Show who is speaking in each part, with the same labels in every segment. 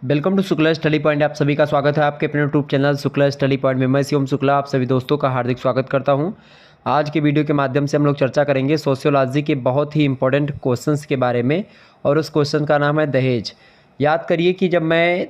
Speaker 1: Welcome to Shukla study point. आप सभी का स्वागत है आपके अपने YouTube channel Shukla study point में। मैं शिवम शुक्ला आप सभी दोस्तों का हार्दिक स्वागत करता हूं। आज के वीडियो के माध्यम से हम लोग चर्चा करेंगे सोशियोलॉजी के बहुत ही इंपॉर्टेंट क्वेश्चंस के बारे में, और उस क्वेश्चन का नाम है दहेज। याद करिए कि जब मैं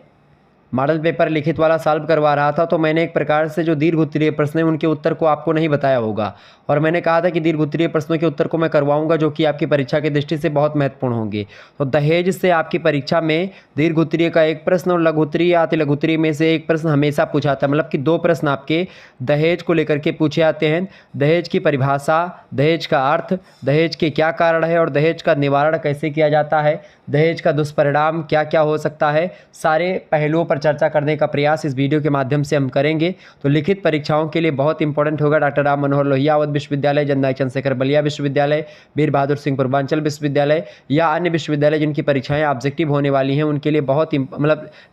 Speaker 1: मॉडल पेपर लिखित वाला सॉल्व करवा रहा था तो मैंने एक प्रकार से जो दीर्घ उत्तरीय प्रश्न है उनके उत्तर को आपको नहीं बताया होगा, और मैंने कहा था कि दीर्घ उत्तरीय प्रश्नों के उत्तर को मैं करवाऊंगा जो कि आपकी परीक्षा की दृष्टि से बहुत महत्वपूर्ण होंगे। तो दहेज से आपकी परीक्षा में दीर्घ उत्तरीय का एक प्रश्न और लघु उत्तरीय या अति लघु उत्तरीय में से एक प्रश्न हमेशा पूछा जाता है। मतलब कि दो प्रश्न आपके दहेज को लेकर के पूछे जाते हैं। दहेज की परिभाषा, दहेज का अर्थ, दहेज के क्या कारण है और दहेज का निवारण कैसे किया जाता है, दहेज का दुष्परिणाम क्या क्या हो सकता है, सारे पहलुओं पर चर्चा करने का प्रयास इस वीडियो के माध्यम से हम करेंगे। तो लिखित परीक्षाओं के लिए बहुत इंपॉर्टेंट होगा डॉक्टर राम मनोहर लोहिया अवध विश्वविद्यालय, जननायक चंद्रशेखर बलिया विश्वविद्यालय, वीर बहादुर सिंह पूर्वांचल विश्वविद्यालय या अन्य विश्वविद्यालय जिनकी परीक्षाएं ऑब्जेक्टिव होने वाली हैं उनके लिए बहुत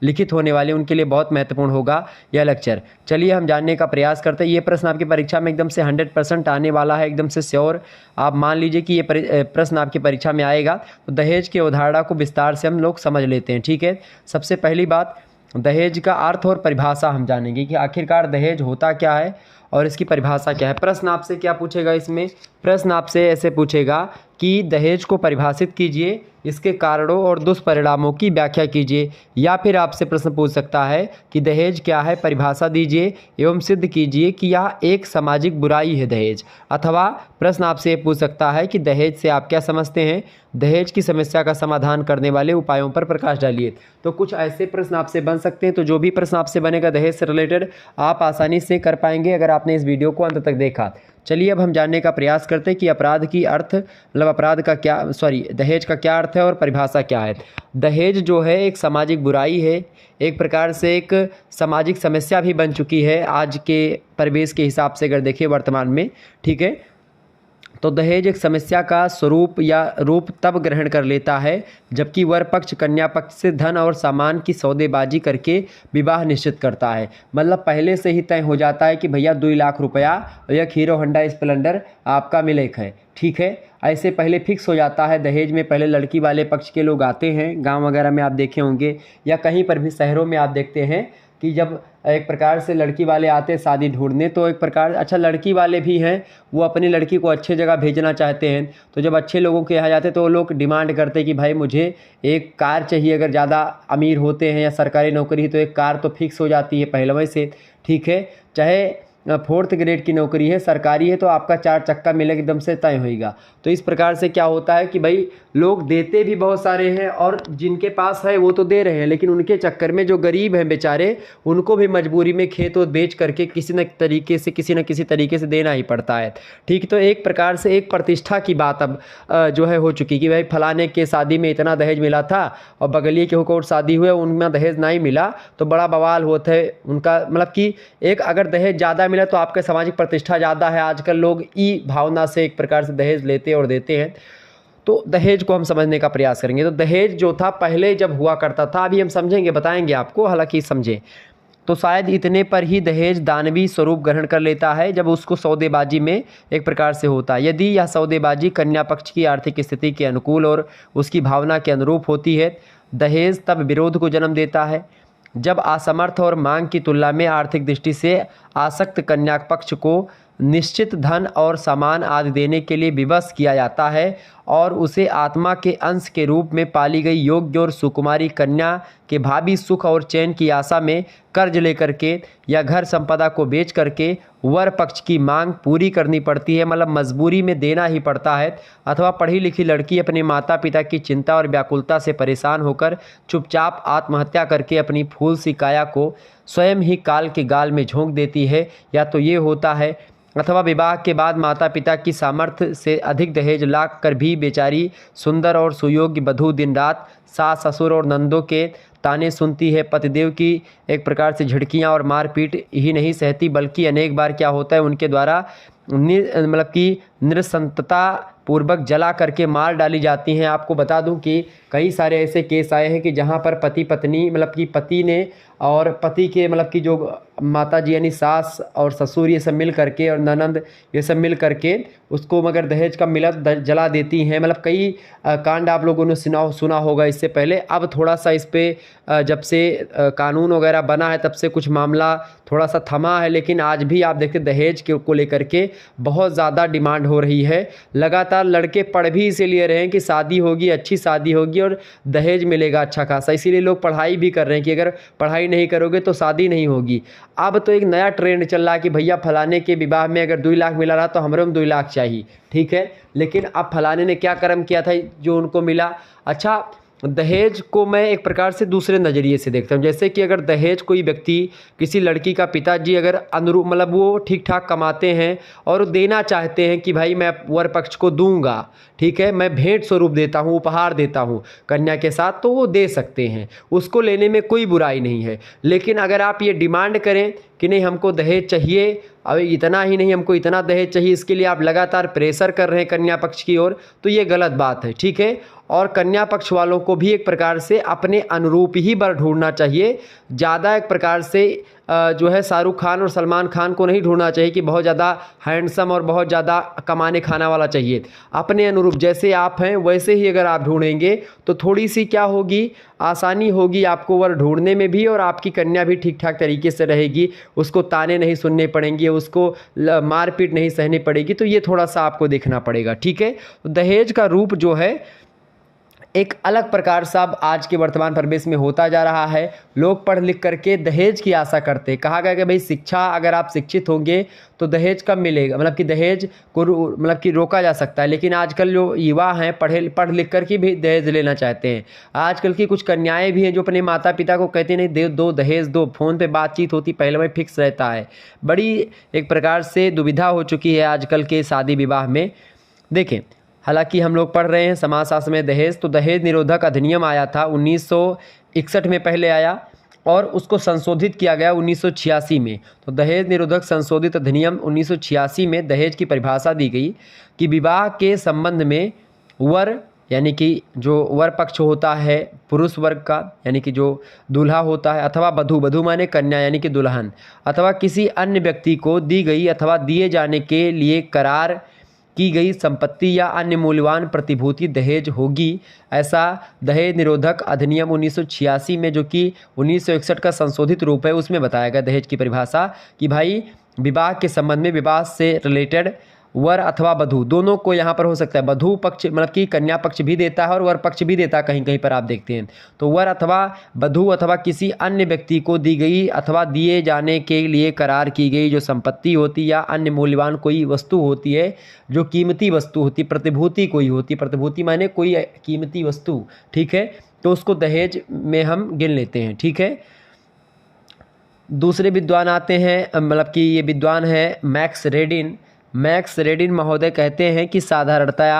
Speaker 1: लिखित होने वाली, उनके लिए बहुत महत्वपूर्ण होगा यह लेक्चर। चलिए हम जानने का प्रयास करते हैं। ये प्रश्न आपकी परीक्षा में एकदम से 100% आने वाला है, एकदम से श्योर आप मान लीजिए कि ये प्रश्न आपकी परीक्षा में आएगा। तो दहेज की अवधारणा को विस्तार से हम लोग समझ लेते हैं। ठीक है, सबसे पहली बात दहेज का अर्थ और परिभाषा हम जानेंगे कि आखिरकार दहेज होता क्या है और इसकी परिभाषा क्या है। प्रश्न आपसे क्या पूछेगा, इसमें प्रश्न आपसे ऐसे पूछेगा कि दहेज को परिभाषित कीजिए, इसके कारणों और दुष्परिणामों की व्याख्या कीजिए। या फिर आपसे प्रश्न पूछ सकता है कि दहेज क्या है, परिभाषा दीजिए एवं सिद्ध कीजिए कि यह एक सामाजिक बुराई है दहेज। अथवा प्रश्न आपसे पूछ सकता है कि दहेज से आप क्या समझते हैं, दहेज की समस्या का समाधान करने वाले उपायों पर प्रकाश डालिए। तो कुछ ऐसे प्रश्न आपसे बन सकते हैं। तो जो भी प्रश्न आपसे बनेगा दहेज से रिलेटेड आप आसानी से कर पाएंगे अगर आपने इस वीडियो को अंत तक देखा। चलिए अब हम जानने का प्रयास करते हैं कि अपराध की अर्थ अपराध का क्या दहेज का क्या अर्थ है और परिभाषा क्या है। दहेज जो है एक सामाजिक बुराई है, एक प्रकार से एक सामाजिक समस्या भी बन चुकी है आज के परिवेश के हिसाब से अगर देखें वर्तमान में। ठीक है, तो दहेज एक समस्या का स्वरूप या रूप तब ग्रहण कर लेता है जबकि वर पक्ष कन्या पक्ष से धन और सामान की सौदेबाजी करके विवाह निश्चित करता है। मतलब पहले से ही तय हो जाता है कि भैया 2 लाख रुपया और एक हीरो होंडा स्प्लेंडर आपका मिलेक है। ठीक है, ऐसे पहले फिक्स हो जाता है। दहेज में पहले लड़की वाले पक्ष के लोग आते हैं, गांव वगैरह में आप देखे होंगे या कहीं पर भी शहरों में आप देखते हैं कि जब एक प्रकार से लड़की वाले आते हैं शादी ढूंढने, तो एक प्रकार अच्छा लड़की वाले भी हैं वो अपनी लड़की को अच्छे जगह भेजना चाहते हैं। तो जब अच्छे लोगों के यहाँ जाते तो वो लोग डिमांड करते हैं कि भाई मुझे एक कार चाहिए। अगर ज़्यादा अमीर होते हैं या सरकारी नौकरी तो एक कार तो फिक्स हो जाती है पहलवे से। ठीक है, चाहे 4th ग्रेड की नौकरी है, सरकारी है, तो आपका 4 चक्का मिलेगा एकदम से तय होएगा। तो इस प्रकार से क्या होता है कि भाई लोग देते भी बहुत सारे हैं और जिनके पास है वो तो दे रहे हैं, लेकिन उनके चक्कर में जो गरीब हैं बेचारे उनको भी मजबूरी में खेत और बेच करके किसी न किसी तरीके से देना ही पड़ता है। ठीक, तो एक प्रकार से एक प्रतिष्ठा की बात अब जो है हो चुकी कि भाई फलाने के शादी में इतना दहेज मिला था और बगलिए के और शादी हुए उनमें दहेज नहीं मिला तो बड़ा बवाल होता है उनका। मतलब कि एक अगर दहेज ज़्यादा मिला तो आपका सामाजिक प्रतिष्ठा ज़्यादा है। आजकल लोग ई भावना से एक प्रकार से दहेज लेते और देते हैं। तो दहेज को हम समझने का प्रयास करेंगे। तो दहेज जो था पहले जब हुआ करता था, अभी हम समझेंगे बताएंगे आपको, हालांकि समझें तो शायद इतने पर ही दहेज दानवी स्वरूप ग्रहण कर लेता है जब उसको सौदेबाजी में एक प्रकार से होता है। यदि यह सौदेबाजी कन्या पक्ष की आर्थिक स्थिति के अनुकूल और उसकी भावना के अनुरूप होती है, दहेज तब विरोध को जन्म देता है। जब असमर्थ और मांग की तुलना में आर्थिक दृष्टि से आसक्त कन्या पक्ष को निश्चित धन और सामान आदि देने के लिए विवश किया जाता है और उसे आत्मा के अंश के रूप में पाली गई योग्य और सुकुमारी कन्या के भावी सुख और चैन की आशा में कर्ज लेकर के या घर संपदा को बेच करके वर पक्ष की मांग पूरी करनी पड़ती है। मतलब मजबूरी में देना ही पड़ता है। अथवा पढ़ी लिखी लड़की अपने माता पिता की चिंता और व्याकुलता से परेशान होकर चुपचाप आत्महत्या करके अपनी फूल सी काया को स्वयं ही काल के गाल में झोंक देती है। या तो ये होता है, अथवा विवाह के बाद माता पिता की सामर्थ्य से अधिक दहेज लाख कर भी बेचारी सुंदर और सुयोग्य वधू दिन रात सास ससुर और नंदों के ताने सुनती है। पतिदेव की एक प्रकार से झिड़कियां और मारपीट ही नहीं सहती, बल्कि अनेक बार क्या होता है उनके द्वारा मतलब कि नृशंसता पूर्वक जला करके मार डाली जाती हैं। आपको बता दूं कि कई सारे ऐसे केस आए हैं कि जहां पर पति पत्नी मतलब कि पति ने और पति के मतलब कि जो माताजी यानी सास और ससुर ये सब मिल करके और ननंद ये सब मिल करके उसको मगर दहेज का मिला जला देती हैं। मतलब कई कांड आप लोगों ने सुना होगा इससे पहले। अब थोड़ा सा इस पर जब से कानून वगैरह बना है तब से कुछ मामला थोड़ा सा थमा है, लेकिन आज भी आप देखते दहेज को लेकर के बहुत ज़्यादा डिमांड हो रही है। लगातार लड़के पढ़ भी इसीलिए रहे हैं कि शादी होगी, अच्छी शादी होगी और दहेज मिलेगा अच्छा खासा, इसीलिए लोग पढ़ाई भी कर रहे हैं कि अगर पढ़ाई नहीं करोगे तो शादी नहीं होगी। अब तो एक नया ट्रेंड चल रहा है कि भैया फलाने के विवाह में अगर 2 लाख मिला रहा तो हमारे में 2 लाख चाहिए, ठीक है। लेकिन अब फलाने ने क्या कर्म किया था जो उनको मिला। अच्छा, दहेज को मैं एक प्रकार से दूसरे नज़रिए से देखता हूँ। जैसे कि अगर दहेज कोई व्यक्ति, किसी लड़की का पिताजी अगर अनुरूप मतलब वो ठीक ठाक कमाते हैं और देना चाहते हैं कि भाई मैं वर पक्ष को दूंगा, ठीक है, मैं भेंट स्वरूप देता हूँ, उपहार देता हूँ कन्या के साथ, तो वो दे सकते हैं, उसको लेने में कोई बुराई नहीं है। लेकिन अगर आप ये डिमांड करें कि नहीं हमको दहेज चाहिए, अब इतना ही नहीं हमको इतना दहेज चाहिए, इसके लिए आप लगातार प्रेशर कर रहे हैं कन्या पक्ष की ओर, तो ये गलत बात है, ठीक है। और कन्या पक्ष वालों को भी एक प्रकार से अपने अनुरूप ही वर ढूंढना चाहिए। ज़्यादा एक प्रकार से जो है शाहरुख खान और सलमान खान को नहीं ढूंढना चाहिए कि बहुत ज़्यादा हैंडसम और बहुत ज़्यादा कमाने खाना वाला चाहिए। अपने अनुरूप जैसे आप हैं वैसे ही अगर आप ढूंढेंगे तो थोड़ी सी क्या होगी, आसानी होगी आपको वर ढूंढने में भी, और आपकी कन्या भी ठीक ठाक तरीके से रहेगी, उसको ताने नहीं सुनने पड़ेंगे, उसको मारपीट नहीं सहनी पड़ेगी। तो ये थोड़ा सा आपको देखना पड़ेगा, ठीक है। दहेज का रूप जो है एक अलग प्रकार सा अब आज के वर्तमान परिवेश में होता जा रहा है। लोग पढ़ लिख करके दहेज की आशा करते हैं। कहा गया कि भाई शिक्षा, अगर आप शिक्षित होंगे तो दहेज कब मिलेगा, मतलब कि दहेज को मतलब कि रोका जा सकता है। लेकिन आजकल जो युवा हैं पढ़ लिख कर के भी दहेज लेना चाहते हैं। आजकल की कुछ कन्याएं भी हैं जो अपने माता पिता को कहते नहीं दे दो दहेज दो, फ़ोन पे बातचीत होती, पहले में फिक्स रहता है। बड़ी एक प्रकार से दुविधा हो चुकी है आजकल के शादी विवाह में। देखें, हालांकि हम लोग पढ़ रहे हैं समाजशास्त्र में दहेज, तो दहेज निरोधक अधिनियम आया था 1961 में पहले आया और उसको संशोधित किया गया 1986 में। तो दहेज निरोधक संशोधित अधिनियम 1986 में दहेज की परिभाषा दी गई कि विवाह के संबंध में वर यानी कि जो वर पक्ष होता है पुरुष वर्ग का, यानी कि जो दूल्हा होता है, अथवा वधू माने कन्या यानी कि दुल्हन, अथवा किसी अन्य व्यक्ति को दी गई अथवा दिए जाने के लिए करार की गई संपत्ति या अन्य मूल्यवान प्रतिभूति दहेज होगी। ऐसा दहेज निरोधक अधिनियम 1986 में, जो कि 1961 का संशोधित रूप है, उसमें बताया गया दहेज की परिभाषा कि भाई विवाह के संबंध में विवाह से रिलेटेड वर अथवा वधू दोनों को यहाँ पर हो सकता है। वधू पक्ष मतलब कि कन्या पक्ष भी देता है और वर पक्ष भी देता है, कहीं कहीं पर आप देखते हैं। तो वर अथवा वधू अथवा किसी अन्य व्यक्ति को दी गई अथवा दिए जाने के लिए करार की गई जो संपत्ति होती या अन्य मूल्यवान कोई वस्तु होती है, जो कीमती वस्तु होती, प्रतिभूति कोई होती, प्रतिभूति माने कोई कीमती वस्तु, ठीक है, तो उसको दहेज में हम गिन लेते हैं, ठीक है। दूसरे विद्वान आते हैं, मतलब कि ये विद्वान है मैक्स रेडिन महोदय कहते हैं कि साधारणतया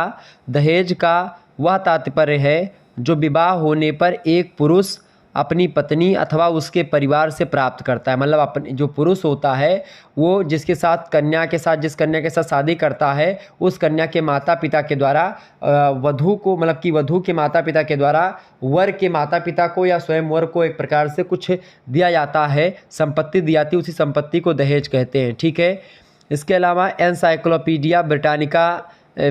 Speaker 1: दहेज का वह तात्पर्य है जो विवाह होने पर एक पुरुष अपनी पत्नी अथवा उसके परिवार से प्राप्त करता है। मतलब अपने जो पुरुष होता है वो जिस कन्या के साथ शादी करता है, उस कन्या के माता पिता के द्वारा वधू को, मतलब कि वधू के माता पिता के द्वारा वर के माता पिता को या स्वयं वर को एक प्रकार से कुछ दिया जाता है, संपत्ति दी जाती है, उसी संपत्ति को दहेज कहते हैं, ठीक है। इसके अलावा एनसाइक्लोपीडिया ब्रिटानिका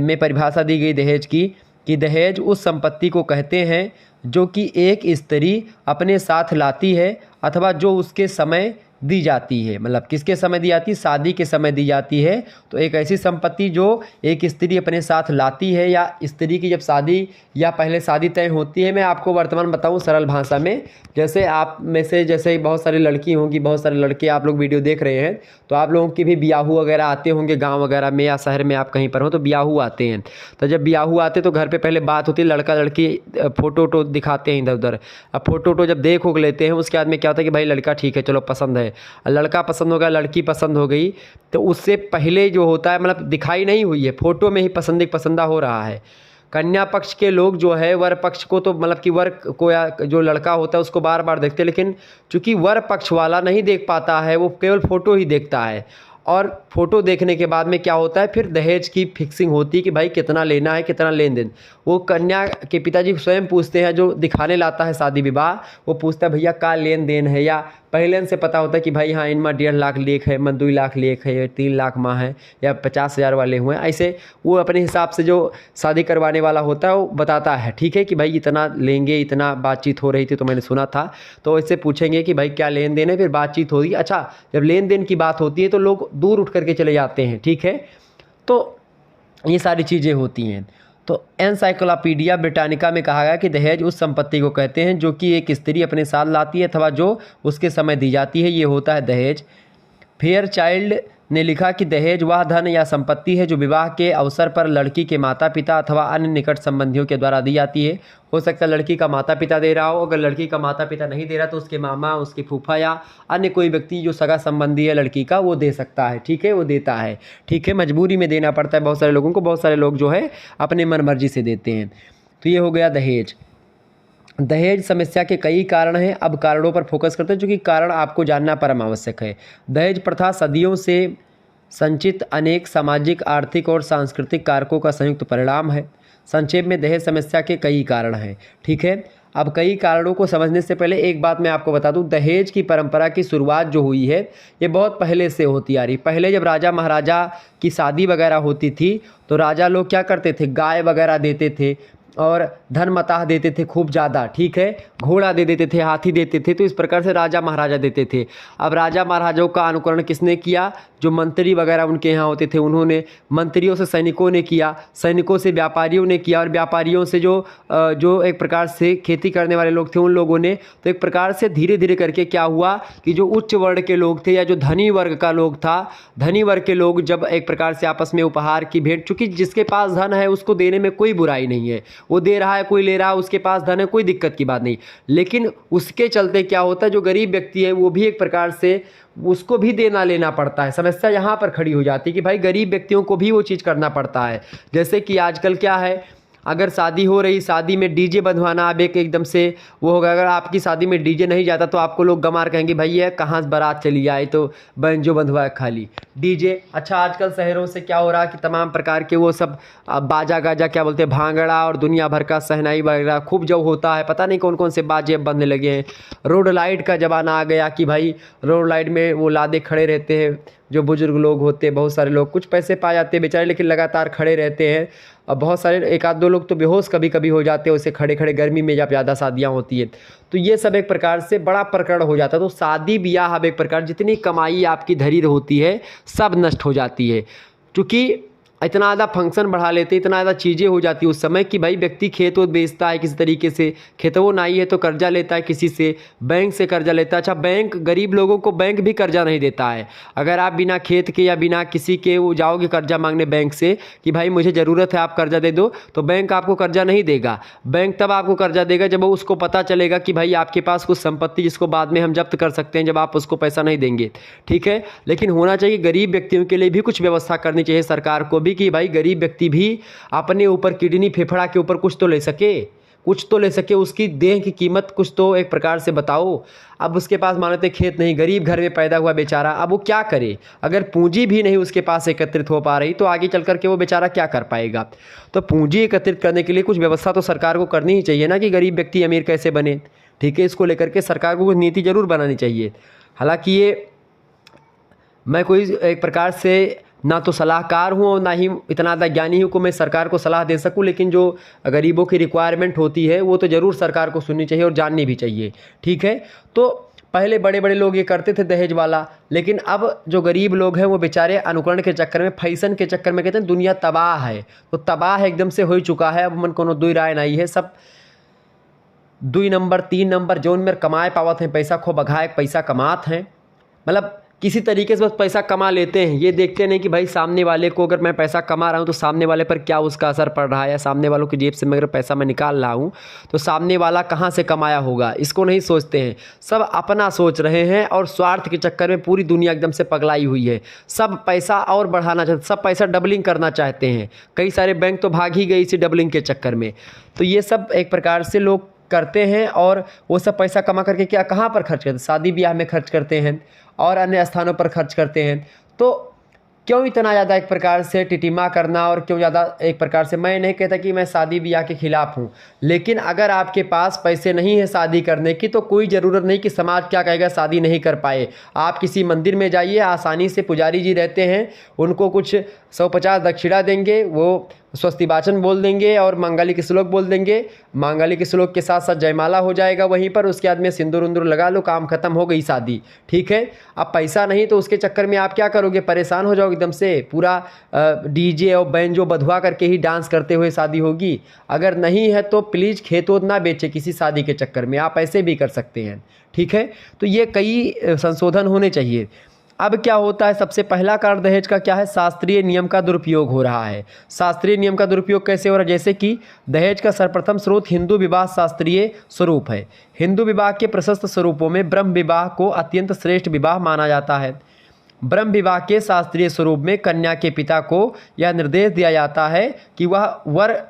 Speaker 1: में परिभाषा दी गई दहेज की कि दहेज उस संपत्ति को कहते हैं जो कि एक स्त्री अपने साथ लाती है अथवा जो उसके समय दी जाती है। मतलब किसके समय दी जाती है, शादी के समय दी जाती है। तो एक ऐसी संपत्ति जो एक स्त्री अपने साथ लाती है या स्त्री की जब शादी या पहले शादी तय होती है। मैं आपको वर्तमान बताऊं सरल भाषा में, जैसे आप में से जैसे बहुत सारी लड़की होंगी, बहुत सारे लड़के आप लोग वीडियो देख रहे हैं, तो आप लोगों की भी बियाहू वगैरह आते होंगे गाँव वगैरह में या शहर में, आप कहीं पर हो तो बियाहू आते हैं। तो जब बियाहू आते तो घर पर पहले बात होती है, लड़का लड़की फ़ोटो वोटो दिखाते हैं इधर उधर। अब फ़ोटो वोटो जब देख लेते हैं उसके बाद में क्या होता है कि भाई लड़का ठीक है चलो पसंद है, लड़का पसंद हो गया, लड़की पसंद हो गई, तो उससे पहले जो होता है मतलब दिखाई नहीं हुई है, फ़ोटो में ही पसंदा हो रहा है। कन्या पक्ष के लोग जो है वर पक्ष को तो मतलब कि वर को या जो लड़का होता है उसको बार बार देखते हैं, लेकिन चूंकि वर पक्ष वाला नहीं देख पाता है, वो केवल फ़ोटो ही देखता है। और फ़ोटो देखने के बाद में क्या होता है, फिर दहेज की फिक्सिंग होती है कि भाई कितना लेना है, कितना लेन देन। वो कन्या के पिताजी स्वयं पूछते हैं, जो दिखाने लाता है शादी विवाह, वो पूछता है भैया क्या लेन देन है या पहले से पता होता है कि भाई हाँ इनमें 1.5 लाख लेख है, मन 2 लाख लेख है, 3 लाख माँ है या 50,000 वाले हुए हैं। ऐसे वो अपने हिसाब से जो शादी करवाने वाला होता है वो बताता है, ठीक है, कि भाई इतना लेंगे, इतना बातचीत हो रही थी तो मैंने सुना था। तो इससे पूछेंगे कि भाई क्या लेन देन है, फिर बातचीत होगी। अच्छा, जब लेन देन की बात होती है तो लोग दूर उठ करके चले जाते हैं, ठीक है। तो ये सारी चीज़ें होती हैं। तो एनसाइक्लोपीडिया ब्रिटानिका में कहा गया कि दहेज उस संपत्ति को कहते हैं जो कि एक स्त्री अपने साथ लाती है अथवा जो उसके समय दी जाती है, ये होता है दहेज। फेयरचाइल्ड ने लिखा कि दहेज वह धन या संपत्ति है जो विवाह के अवसर पर लड़की के माता पिता अथवा अन्य निकट संबंधियों के द्वारा दी जाती है। हो सकता है लड़की का माता पिता दे रहा हो, अगर लड़की का माता पिता नहीं दे रहा तो उसके मामा, उसके फूफा या अन्य कोई व्यक्ति जो सगा संबंधी है लड़की का वो दे सकता है, ठीक है, वो देता है, ठीक है। मजबूरी में देना पड़ता है बहुत सारे लोगों को, बहुत सारे लोग जो है अपने मन मर्जी से देते हैं। तो ये हो गया दहेज। दहेज समस्या के कई कारण हैं, अब कारणों पर फोकस करते हैं, जो कि कारण आपको जानना परम आवश्यक है। दहेज प्रथा सदियों से संचित अनेक सामाजिक, आर्थिक और सांस्कृतिक कारकों का संयुक्त परिणाम है। संक्षेप में दहेज समस्या के कई कारण हैं, ठीक है। अब कई कारणों को समझने से पहले एक बात मैं आपको बता दूं, दहेज की परंपरा की शुरुआत जो हुई है ये बहुत पहले से होती आ रही। पहले जब राजा महाराजा की शादी वगैरह होती थी तो राजा लोग क्या करते थे, गाय वगैरह देते थे और धन मताह देते थे खूब ज़्यादा, ठीक है, घोड़ा दे देते थे, हाथी देते थे। तो इस प्रकार से राजा महाराजा देते थे। अब राजा महाराजाओं का अनुकरण किसने किया, जो मंत्री वगैरह उनके यहाँ होते थे उन्होंने, मंत्रियों से सैनिकों ने किया, सैनिकों से व्यापारियों ने किया और व्यापारियों से जो एक प्रकार से खेती करने वाले लोग थे उन लोगों ने। तो एक प्रकार से धीरे धीरे करके क्या हुआ कि जो उच्च वर्ग के लोग थे या जो धनी वर्ग का लोग था, धनी वर्ग के लोग जब एक प्रकार से आपस में उपहार की भेंट, चूँकि जिसके पास धन है उसको देने में कोई बुराई नहीं है, वो दे रहा है, कोई ले रहा है, उसके पास धन है, कोई दिक्कत की बात नहीं। लेकिन उसके चलते क्या होता है, जो गरीब व्यक्ति है वो भी एक प्रकार से उसको भी देना लेना पड़ता है। समस्या यहाँ पर खड़ी हो जाती है कि भाई गरीब व्यक्तियों को भी वो चीज़ करना पड़ता है। जैसे कि आजकल क्या है, अगर शादी हो रही, शादी में डीजे बंधवाना अब एक एकदम से वो होगा। अगर आपकी शादी में डीजे नहीं जाता तो आपको लोग गमार कहेंगे भाई ये कहाँ से बारात चली आए तो बैंजो बंधवा खाली डीजे। अच्छा, आजकल शहरों से क्या हो रहा है कि तमाम प्रकार के वो सब बाजा गाजा क्या बोलते हैं, भांगड़ा और दुनिया भर का शहनाई वगैरह खूब जो होता है, पता नहीं कौन कौन से बाजे अब बनने लगे हैं। रोड लाइट का ज़माना आ गया कि भाई रोड लाइट में वो लादे खड़े रहते हैं, जो बुजुर्ग लोग होते हैं, बहुत सारे लोग कुछ पैसे पा जाते हैं बेचारे, लेकिन लगातार खड़े रहते हैं। और बहुत सारे एक आध दो लोग तो बेहोश कभी कभी हो जाते हैं उसे खड़े खड़े, गर्मी में जब ज़्यादा शादियाँ होती है तो ये सब एक प्रकार से बड़ा प्रकरण हो जाता है। तो शादी ब्याह अब एक प्रकार जितनी कमाई आपकी धरी होती है सब नष्ट हो जाती है, क्योंकि इतना ज़्यादा फंक्शन बढ़ा लेते, इतना ज़्यादा चीज़ें हो जाती है उस समय कि भाई व्यक्ति खेत वो बेचता है किसी तरीके से, खेतों नहीं है तो कर्जा लेता है किसी से, बैंक से कर्जा लेता है। अच्छा, बैंक गरीब लोगों को बैंक भी कर्जा नहीं देता है। अगर आप बिना खेत के या बिना किसी के वो जाओगे कर्जा मांगने बैंक से कि भाई मुझे ज़रूरत है आप कर्जा दे दो, तो बैंक आपको कर्जा नहीं देगा। बैंक तब आपको कर्जा देगा जब वो उसको पता चलेगा कि भाई आपके पास कुछ संपत्ति जिसको बाद में हम जब्त कर सकते हैं जब आप उसको पैसा नहीं देंगे, ठीक है। लेकिन होना चाहिए गरीब व्यक्तियों के लिए भी कुछ व्यवस्था करनी चाहिए सरकार को भी कि भाई गरीब व्यक्ति भी अपने ऊपर किडनी फेफड़ा के ऊपर कुछ तो ले सके, कुछ तो ले सके, उसकी देह की कीमत कुछ तो एक प्रकार से बताओ। अब उसके पास मानते खेत नहीं, गरीब घर में पैदा हुआ बेचारा, अब वो क्या करे, अगर पूंजी भी नहीं उसके पास एकत्रित हो पा रही तो आगे चल करके वो बेचारा क्या कर पाएगा। तो पूंजी एकत्रित करने के लिए कुछ व्यवस्था तो सरकार को करनी ही चाहिए ना कि गरीब व्यक्ति अमीर कैसे बने, ठीक है। इसको लेकर के सरकार को कुछ नीति जरूर बनानी चाहिए। हालांकि ये मैं कोई एक प्रकार से ना तो सलाहकार हूँ और ना ही इतना ज़्यादा ज्ञानी हूँ कि मैं सरकार को सलाह दे सकूँ, लेकिन जो गरीबों की रिक्वायरमेंट होती है वो तो ज़रूर सरकार को सुननी चाहिए और जाननी भी चाहिए, ठीक है। तो पहले बड़े बड़े लोग ये करते थे दहेज वाला, लेकिन अब जो गरीब लोग हैं वो बेचारे अनुकरण के चक्कर में, फैशन के चक्कर में कहते हैं दुनिया तबाह है, तो तबाह एकदम से हो चुका है। अब मन को दुई राय नहीं है, सब 2 नंबर 3 नंबर जोन में कमाए पावत हैं, पैसा खो बघाए पैसा कमात हैं, मतलब किसी तरीके से बस पैसा कमा लेते हैं। ये देखते नहीं कि भाई सामने वाले को, अगर मैं पैसा कमा रहा हूँ तो सामने वाले पर क्या उसका असर पड़ रहा है, या सामने वालों की जेब से अगर पैसा मैं निकाल रहा हूँ तो सामने वाला कहाँ से कमाया होगा, इसको नहीं सोचते हैं। सब अपना सोच रहे हैं और स्वार्थ के चक्कर में पूरी दुनिया एकदम से पगलाई हुई है। सब पैसा और बढ़ाना चाहते, सब पैसा डबलिंग करना चाहते हैं। कई सारे बैंक तो भाग ही गए इसी डबलिंग के चक्कर में। तो ये सब एक प्रकार से लोग करते हैं और वो सब पैसा कमा करके क्या कहाँ पर खर्च करते हैं, शादी ब्याह में खर्च करते हैं और अन्य स्थानों पर खर्च करते हैं। तो क्यों इतना ज़्यादा एक प्रकार से टिटिमा करना और क्यों ज़्यादा एक प्रकार से, मैं नहीं कहता कि मैं शादी ब्याह के खिलाफ़ हूँ, लेकिन अगर आपके पास पैसे नहीं है शादी करने की तो कोई ज़रूरत नहीं कि समाज क्या कहेगा शादी नहीं कर पाए। आप किसी मंदिर में जाइए, आसानी से पुजारी जी रहते हैं, उनको कुछ 150 दक्षिणा देंगे, वो स्वस्ति वाचन बोल देंगे और मांगलिक श्लोक बोल देंगे। मांगलिक श्लोक के साथ साथ जयमाला हो जाएगा वहीं पर, उसके बाद में सिंदूर उंदूर लगा लो, काम खत्म, हो गई शादी। ठीक है। अब पैसा नहीं तो उसके चक्कर में आप क्या करोगे, परेशान हो जाओगे एकदम से, पूरा डीजे और बैंजो बधवा करके ही डांस करते हुए शादी होगी। अगर नहीं है तो प्लीज़ खेत वोत ना बेचे किसी शादी के चक्कर में, आप ऐसे भी कर सकते हैं। ठीक है। तो ये कई संशोधन होने चाहिए। अब क्या होता है, सबसे पहला कारण दहेज का क्या है, शास्त्रीय नियम का दुरुपयोग हो रहा है। शास्त्रीय नियम का दुरुपयोग कैसे हो रहा है, जैसे कि दहेज का सर्वप्रथम स्रोत हिंदू विवाह शास्त्रीय स्वरूप है। हिंदू विवाह के प्रशस्त स्वरूपों में ब्रह्म विवाह को अत्यंत श्रेष्ठ विवाह माना जाता है। ब्रह्म विवाह के शास्त्रीय स्वरूप में कन्या के पिता को यह निर्देश दिया जाता है कि वह वर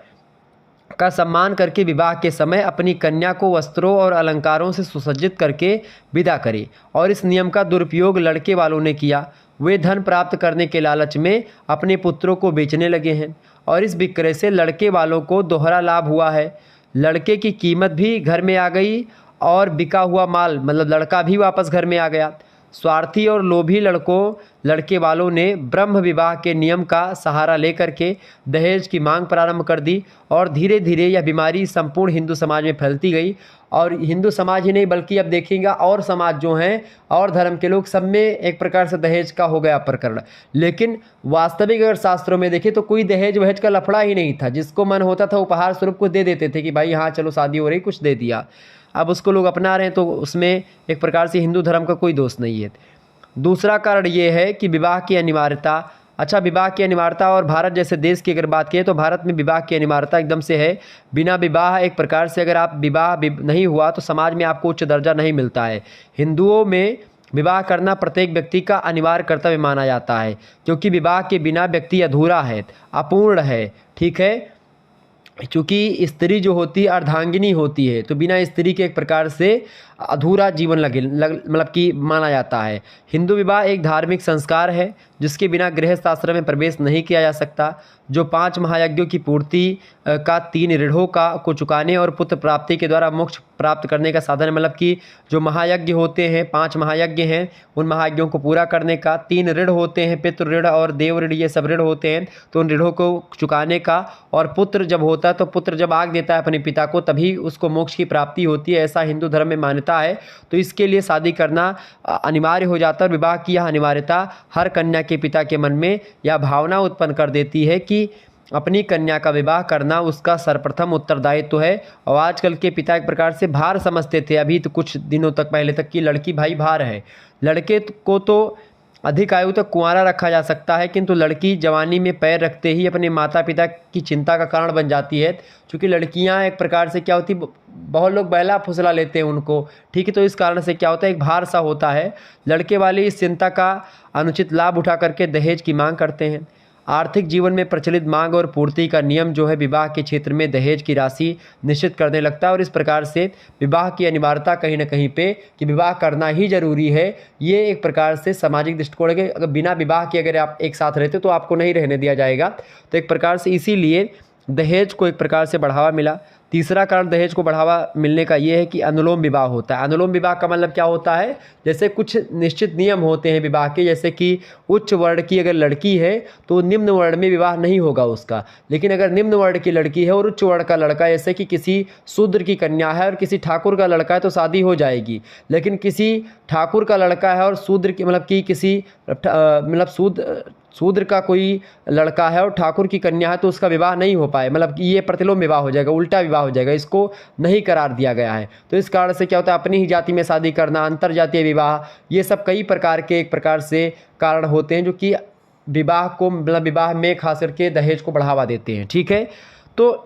Speaker 1: का सम्मान करके विवाह के समय अपनी कन्या को वस्त्रों और अलंकारों से सुसज्जित करके विदा करे, और इस नियम का दुरुपयोग लड़के वालों ने किया। वे धन प्राप्त करने के लालच में अपने पुत्रों को बेचने लगे हैं, और इस विक्रय से लड़के वालों को दोहरा लाभ हुआ है। लड़के की कीमत भी घर में आ गई और बिका हुआ माल मतलब लड़का भी वापस घर में आ गया। स्वार्थी और लोभी लड़के वालों ने ब्रह्म विवाह के नियम का सहारा लेकर के दहेज की मांग प्रारंभ कर दी, और धीरे धीरे यह बीमारी संपूर्ण हिंदू समाज में फैलती गई। और हिंदू समाज ही नहीं बल्कि अब देखिएगा और समाज जो हैं और धर्म के लोग, सब में एक प्रकार से दहेज का हो गया प्रकरण। लेकिन वास्तविक अगर शास्त्रों में देखें तो कोई दहेज वहेज का लफड़ा ही नहीं था। जिसको मन होता था उपहार स्वरूप कुछ दे देते थे कि भाई हाँ चलो शादी हो रही, कुछ दे दिया। अब उसको लोग अपना रहे हैं तो उसमें एक प्रकार से हिंदू धर्म का कोई दोष नहीं है। दूसरा कारण ये है कि विवाह की अनिवार्यता। अच्छा, विवाह की अनिवार्यता, और भारत जैसे देश की अगर बात करें तो भारत में विवाह की अनिवार्यता एकदम से है। बिना विवाह एक प्रकार से अगर आप विवाह नहीं हुआ तो समाज में आपको उच्च दर्जा नहीं मिलता है। हिंदुओं में विवाह करना प्रत्येक व्यक्ति का अनिवार्य कर्तव्य माना जाता है, क्योंकि विवाह के बिना व्यक्ति अधूरा है, अपूर्ण है। ठीक है। चूँकि स्त्री जो होती है अर्धांगिनी होती है, तो बिना स्त्री के एक प्रकार से अधूरा जीवन मतलब कि माना जाता है। हिंदू विवाह एक धार्मिक संस्कार है जिसके बिना गृहस्थ आश्रम में प्रवेश नहीं किया जा सकता, जो 5 महायज्ञों की पूर्ति का 3 ऋणों को चुकाने और पुत्र प्राप्ति के द्वारा मोक्ष प्राप्त करने का साधन है। मतलब कि जो महायज्ञ होते हैं, 5 महायज्ञ हैं, उन महायज्ञों को पूरा करने का, 3 ऋण होते हैं, पितृ ऋण और देव ऋण, ये सब ऋण होते हैं, तो उन ऋणों को चुकाने का। और पुत्र जब होता है तो पुत्र जब आग देता है अपने पिता को तभी उसको मोक्ष की प्राप्ति होती है, ऐसा हिंदू धर्म में मान्यता है। तो इसके लिए शादी करना अनिवार्य हो जाता है, और विवाह की यह अनिवार्यता हर कन्या के पिता के मन में यह भावना उत्पन्न कर देती है कि अपनी कन्या का विवाह करना उसका सर्वप्रथम उत्तरदायित्व है। और आजकल के पिता एक प्रकार से भार समझते थे, अभी तो कुछ दिनों तक पहले तक कि लड़की भाई भार है। लड़के को तो अधिक आयु तक कुंवारा रखा जा सकता है, किंतु लड़की जवानी में पैर रखते ही अपने माता पिता की चिंता का कारण बन जाती है। क्योंकि लड़कियां एक प्रकार से क्या होती, बहुत लोग बहला फुसला लेते हैं उनको। ठीक है। तो इस कारण से क्या होता है, एक भार सा होता है। लड़के वाले इस चिंता का अनुचित लाभ उठा करके दहेज की मांग करते हैं। आर्थिक जीवन में प्रचलित मांग और पूर्ति का नियम जो है विवाह के क्षेत्र में दहेज की राशि निश्चित करने लगता है, और इस प्रकार से विवाह की अनिवार्यता कहीं ना कहीं पे कि विवाह करना ही जरूरी है, ये एक प्रकार से सामाजिक दृष्टिकोण है। अगर बिना विवाह के अगर आप एक साथ रहते तो आपको नहीं रहने दिया जाएगा। तो एक प्रकार से इसीलिए दहेज को एक प्रकार से बढ़ावा मिला। तीसरा कारण दहेज को बढ़ावा मिलने का ये है कि अनुलोम विवाह होता है। अनुलोम विवाह का मतलब क्या होता है, जैसे कुछ निश्चित नियम होते हैं विवाह के, जैसे कि उच्च वर्ण की अगर लड़की है तो निम्न वर्ण में विवाह नहीं होगा उसका। लेकिन अगर निम्न वर्ण की लड़की है और उच्च वर्ण का लड़का, जैसे कि किसी शूद्र की कन्या है और किसी ठाकुर का लड़का है, तो शादी हो जाएगी। लेकिन किसी ठाकुर का लड़का है और शूद्र की मतलब कि किसी शूद्र का कोई लड़का है और ठाकुर की कन्या है, तो उसका विवाह नहीं हो पाए, मतलब कि ये प्रतिलोम विवाह हो जाएगा, उल्टा विवाह हो जाएगा, इसको नहीं करार दिया गया है। तो इस कारण से क्या होता है, अपनी ही जाति में शादी करना, अंतर जातीय विवाह, ये सब कई प्रकार के एक प्रकार से कारण होते हैं जो कि विवाह को मतलब विवाह में खास करके दहेज को बढ़ावा देते हैं। ठीक है। तो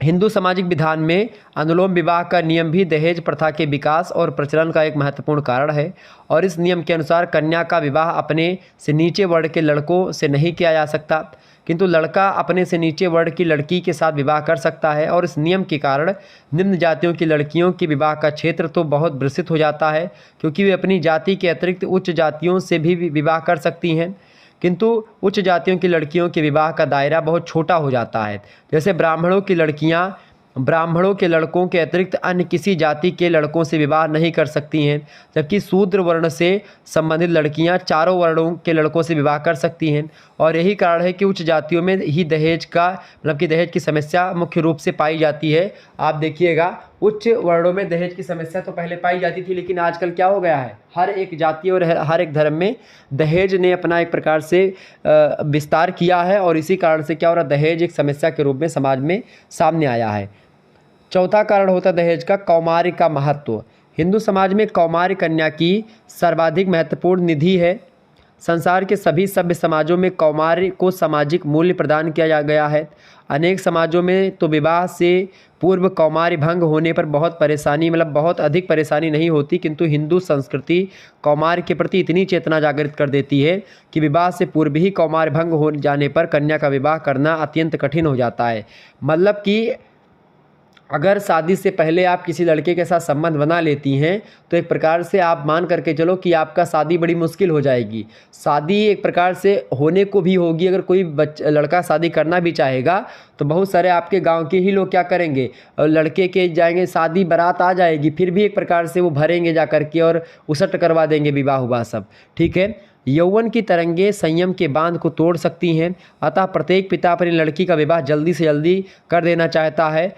Speaker 1: हिंदू सामाजिक विधान में अनुलोम विवाह का नियम भी दहेज प्रथा के विकास और प्रचलन का एक महत्वपूर्ण कारण है, और इस नियम के अनुसार कन्या का विवाह अपने से नीचे वर्ण के लड़कों से नहीं किया जा सकता, किंतु लड़का अपने से नीचे वर्ण की लड़की के साथ विवाह कर सकता है। और इस नियम के कारण निम्न जातियों की लड़कियों के विवाह का क्षेत्र तो बहुत विस्तृत हो जाता है, क्योंकि वे अपनी जाति के अतिरिक्त उच्च जातियों से भी विवाह कर सकती हैं। किंतु उच्च जातियों की लड़कियों के विवाह का दायरा बहुत छोटा हो जाता है। जैसे ब्राह्मणों की लड़कियां ब्राह्मणों के लड़कों के अतिरिक्त अन्य किसी जाति के लड़कों से विवाह नहीं कर सकती हैं, जबकि शूद्र वर्ण से संबंधित लड़कियां चारों वर्णों के लड़कों से विवाह कर सकती हैं। और यही कारण है कि उच्च जातियों में ही दहेज का मतलब कि दहेज की समस्या मुख्य रूप से पाई जाती है। आप देखिएगा उच्च वर्णों में दहेज की समस्या तो पहले पाई जाती थी, लेकिन आजकल क्या हो गया है, हर एक जाति और हर एक धर्म में दहेज ने अपना एक प्रकार से विस्तार किया है, और इसी कारण से क्या हो रहा है, दहेज एक समस्या के रूप में समाज में सामने आया है। चौथा कारण होता है दहेज का कौमार्य का महत्व। हिंदू समाज में कौमार्य कन्या की सर्वाधिक महत्वपूर्ण निधि है। संसार के सभी सभ्य समाजों में कौमार्य को सामाजिक मूल्य प्रदान किया गया है। अनेक समाजों में तो विवाह से पूर्व कौमार्य भंग होने पर बहुत अधिक परेशानी नहीं होती, किंतु हिंदू संस्कृति कौमार्य के प्रति इतनी चेतना जागृत कर देती है कि विवाह से पूर्व ही कौमार्य भंग हो जाने पर कन्या का विवाह करना अत्यंत कठिन हो जाता है। मतलब कि अगर शादी से पहले आप किसी लड़के के साथ संबंध बना लेती हैं तो एक प्रकार से आप मान करके चलो कि आपका शादी बड़ी मुश्किल हो जाएगी। शादी एक प्रकार से होने को भी होगी, अगर कोई लड़का शादी करना भी चाहेगा तो बहुत सारे आपके गांव के ही लोग क्या करेंगे, लड़के के जाएंगे, शादी बारात आ जाएगी, फिर भी एक प्रकार से वो भरेंगे जा करके और उसट करवा देंगे विवाह हुआ सब। ठीक है, यौवन की तरंगे संयम के बांध को तोड़ सकती हैं, अतः प्रत्येक पिता अपनी लड़की का विवाह जल्दी से जल्दी कर देना चाहता है।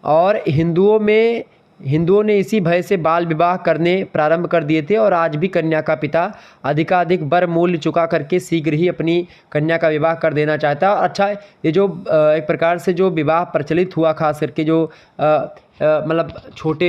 Speaker 1: और हिंदुओं ने इसी भय से बाल विवाह करने प्रारंभ कर दिए थे, और आज भी कन्या का पिता अधिकाधिक वर मूल्य चुका करके शीघ्र ही अपनी कन्या का विवाह कर देना चाहता है। अच्छा, ये जो एक प्रकार से जो विवाह प्रचलित हुआ, खास करके जो मतलब छोटे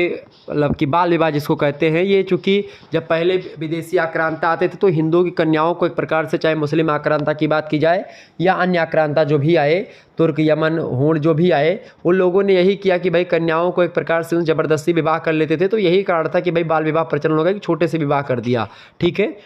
Speaker 1: मतलब कि बाल विवाह जिसको कहते हैं, ये चूँकि जब पहले विदेशी आक्रांता आते थे तो हिंदुओं की कन्याओं को एक प्रकार से, चाहे मुस्लिम आक्रांता की बात की जाए या अन्य आक्रांता जो भी आए, तुर्क, यमन, हूण जो भी आए, उन लोगों ने यही किया कि भाई कन्याओं को एक प्रकार से ज़बरदस्ती विवाह कर लेते थे। तो यही कारण था कि भाई बाल विवाह प्रचलन हो गया कि छोटे से विवाह कर दिया। ठीक है,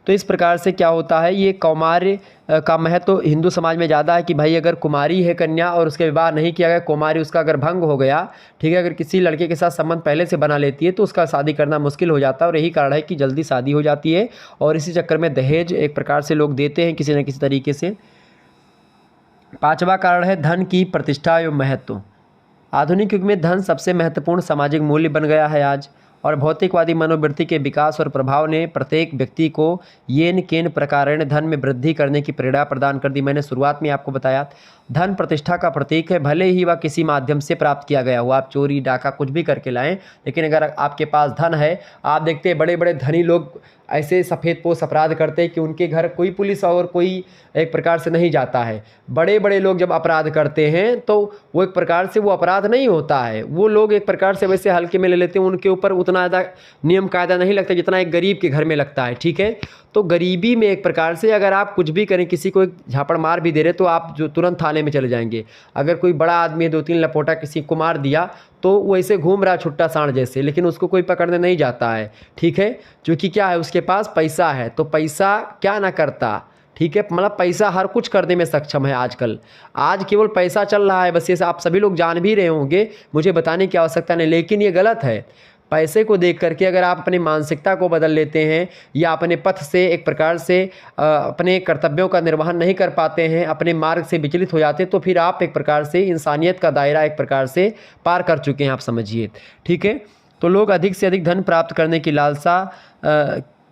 Speaker 1: तो इस प्रकार से क्या होता है, ये कौमार्य का महत्व तो हिंदू समाज में ज़्यादा है कि भाई अगर कुमारी है कन्या और उसके विवाह नहीं किया गया, कुमारी उसका अगर भंग हो गया, ठीक है, अगर किसी लड़के के साथ संबंध पहले से बना लेती है तो उसका शादी करना मुश्किल हो जाता है, और यही कारण है कि जल्दी शादी हो जाती है, और इसी चक्कर में दहेज एक प्रकार से लोग देते हैं किसी न किसी तरीके से। पांचवा कारण है धन की प्रतिष्ठा एवं महत्व। आधुनिक युग में धन सबसे महत्वपूर्ण सामाजिक मूल्य बन गया है आज, और भौतिकवादी मनोवृत्ति के विकास और प्रभाव ने प्रत्येक व्यक्ति को येन केन प्रकारेण धन में वृद्धि करने की प्रेरणा प्रदान कर दी। मैंने शुरुआत में आपको बताया, धन प्रतिष्ठा का प्रतीक है, भले ही वह किसी माध्यम से प्राप्त किया गया हो, आप चोरी डाका कुछ भी करके लाएं, लेकिन अगर आपके पास धन है, आप देखते हैं बड़े बड़े धनी लोग ऐसे सफ़ेदपोश अपराध करते हैं कि उनके घर कोई पुलिस और कोई एक प्रकार से नहीं जाता है। बड़े बड़े लोग जब अपराध करते हैं तो वो एक प्रकार से वो अपराध नहीं होता है, वो लोग एक प्रकार से वैसे हल्के में ले लेते हैं, उनके ऊपर उतना ज़्यादा नियम कायदा नहीं लगता जितना एक गरीब के घर में लगता है। ठीक है, तो गरीबी में एक प्रकार से अगर आप कुछ भी करें, किसी को एक झापड़ मार भी दे रहे तो आप जो तुरंत थाने में चले जाएंगे। अगर कोई बड़ा आदमी है, 2-3 लपोटा किसी को मार दिया तो वो ऐसे घूम रहा छुट्टा सांड जैसे, लेकिन उसको कोई पकड़ने नहीं जाता है। ठीक है, क्योंकि क्या है, उसके पास पैसा है, तो पैसा क्या ना करता। ठीक है, मतलब पैसा हर कुछ करने में सक्षम है आजकल। आज केवल पैसा चल रहा है बस, ये आप सभी लोग जान भी रहे होंगे, मुझे बताने की आवश्यकता नहीं, लेकिन ये गलत है। पैसे को देख करके अगर आप अपनी मानसिकता को बदल लेते हैं या अपने पथ से एक प्रकार से अपने कर्तव्यों का निर्वहन नहीं कर पाते हैं, अपने मार्ग से विचलित हो जाते हैं, तो फिर आप एक प्रकार से इंसानियत का दायरा एक प्रकार से पार कर चुके हैं, आप समझिए। ठीक है, तो लोग अधिक से अधिक धन प्राप्त करने की लालसा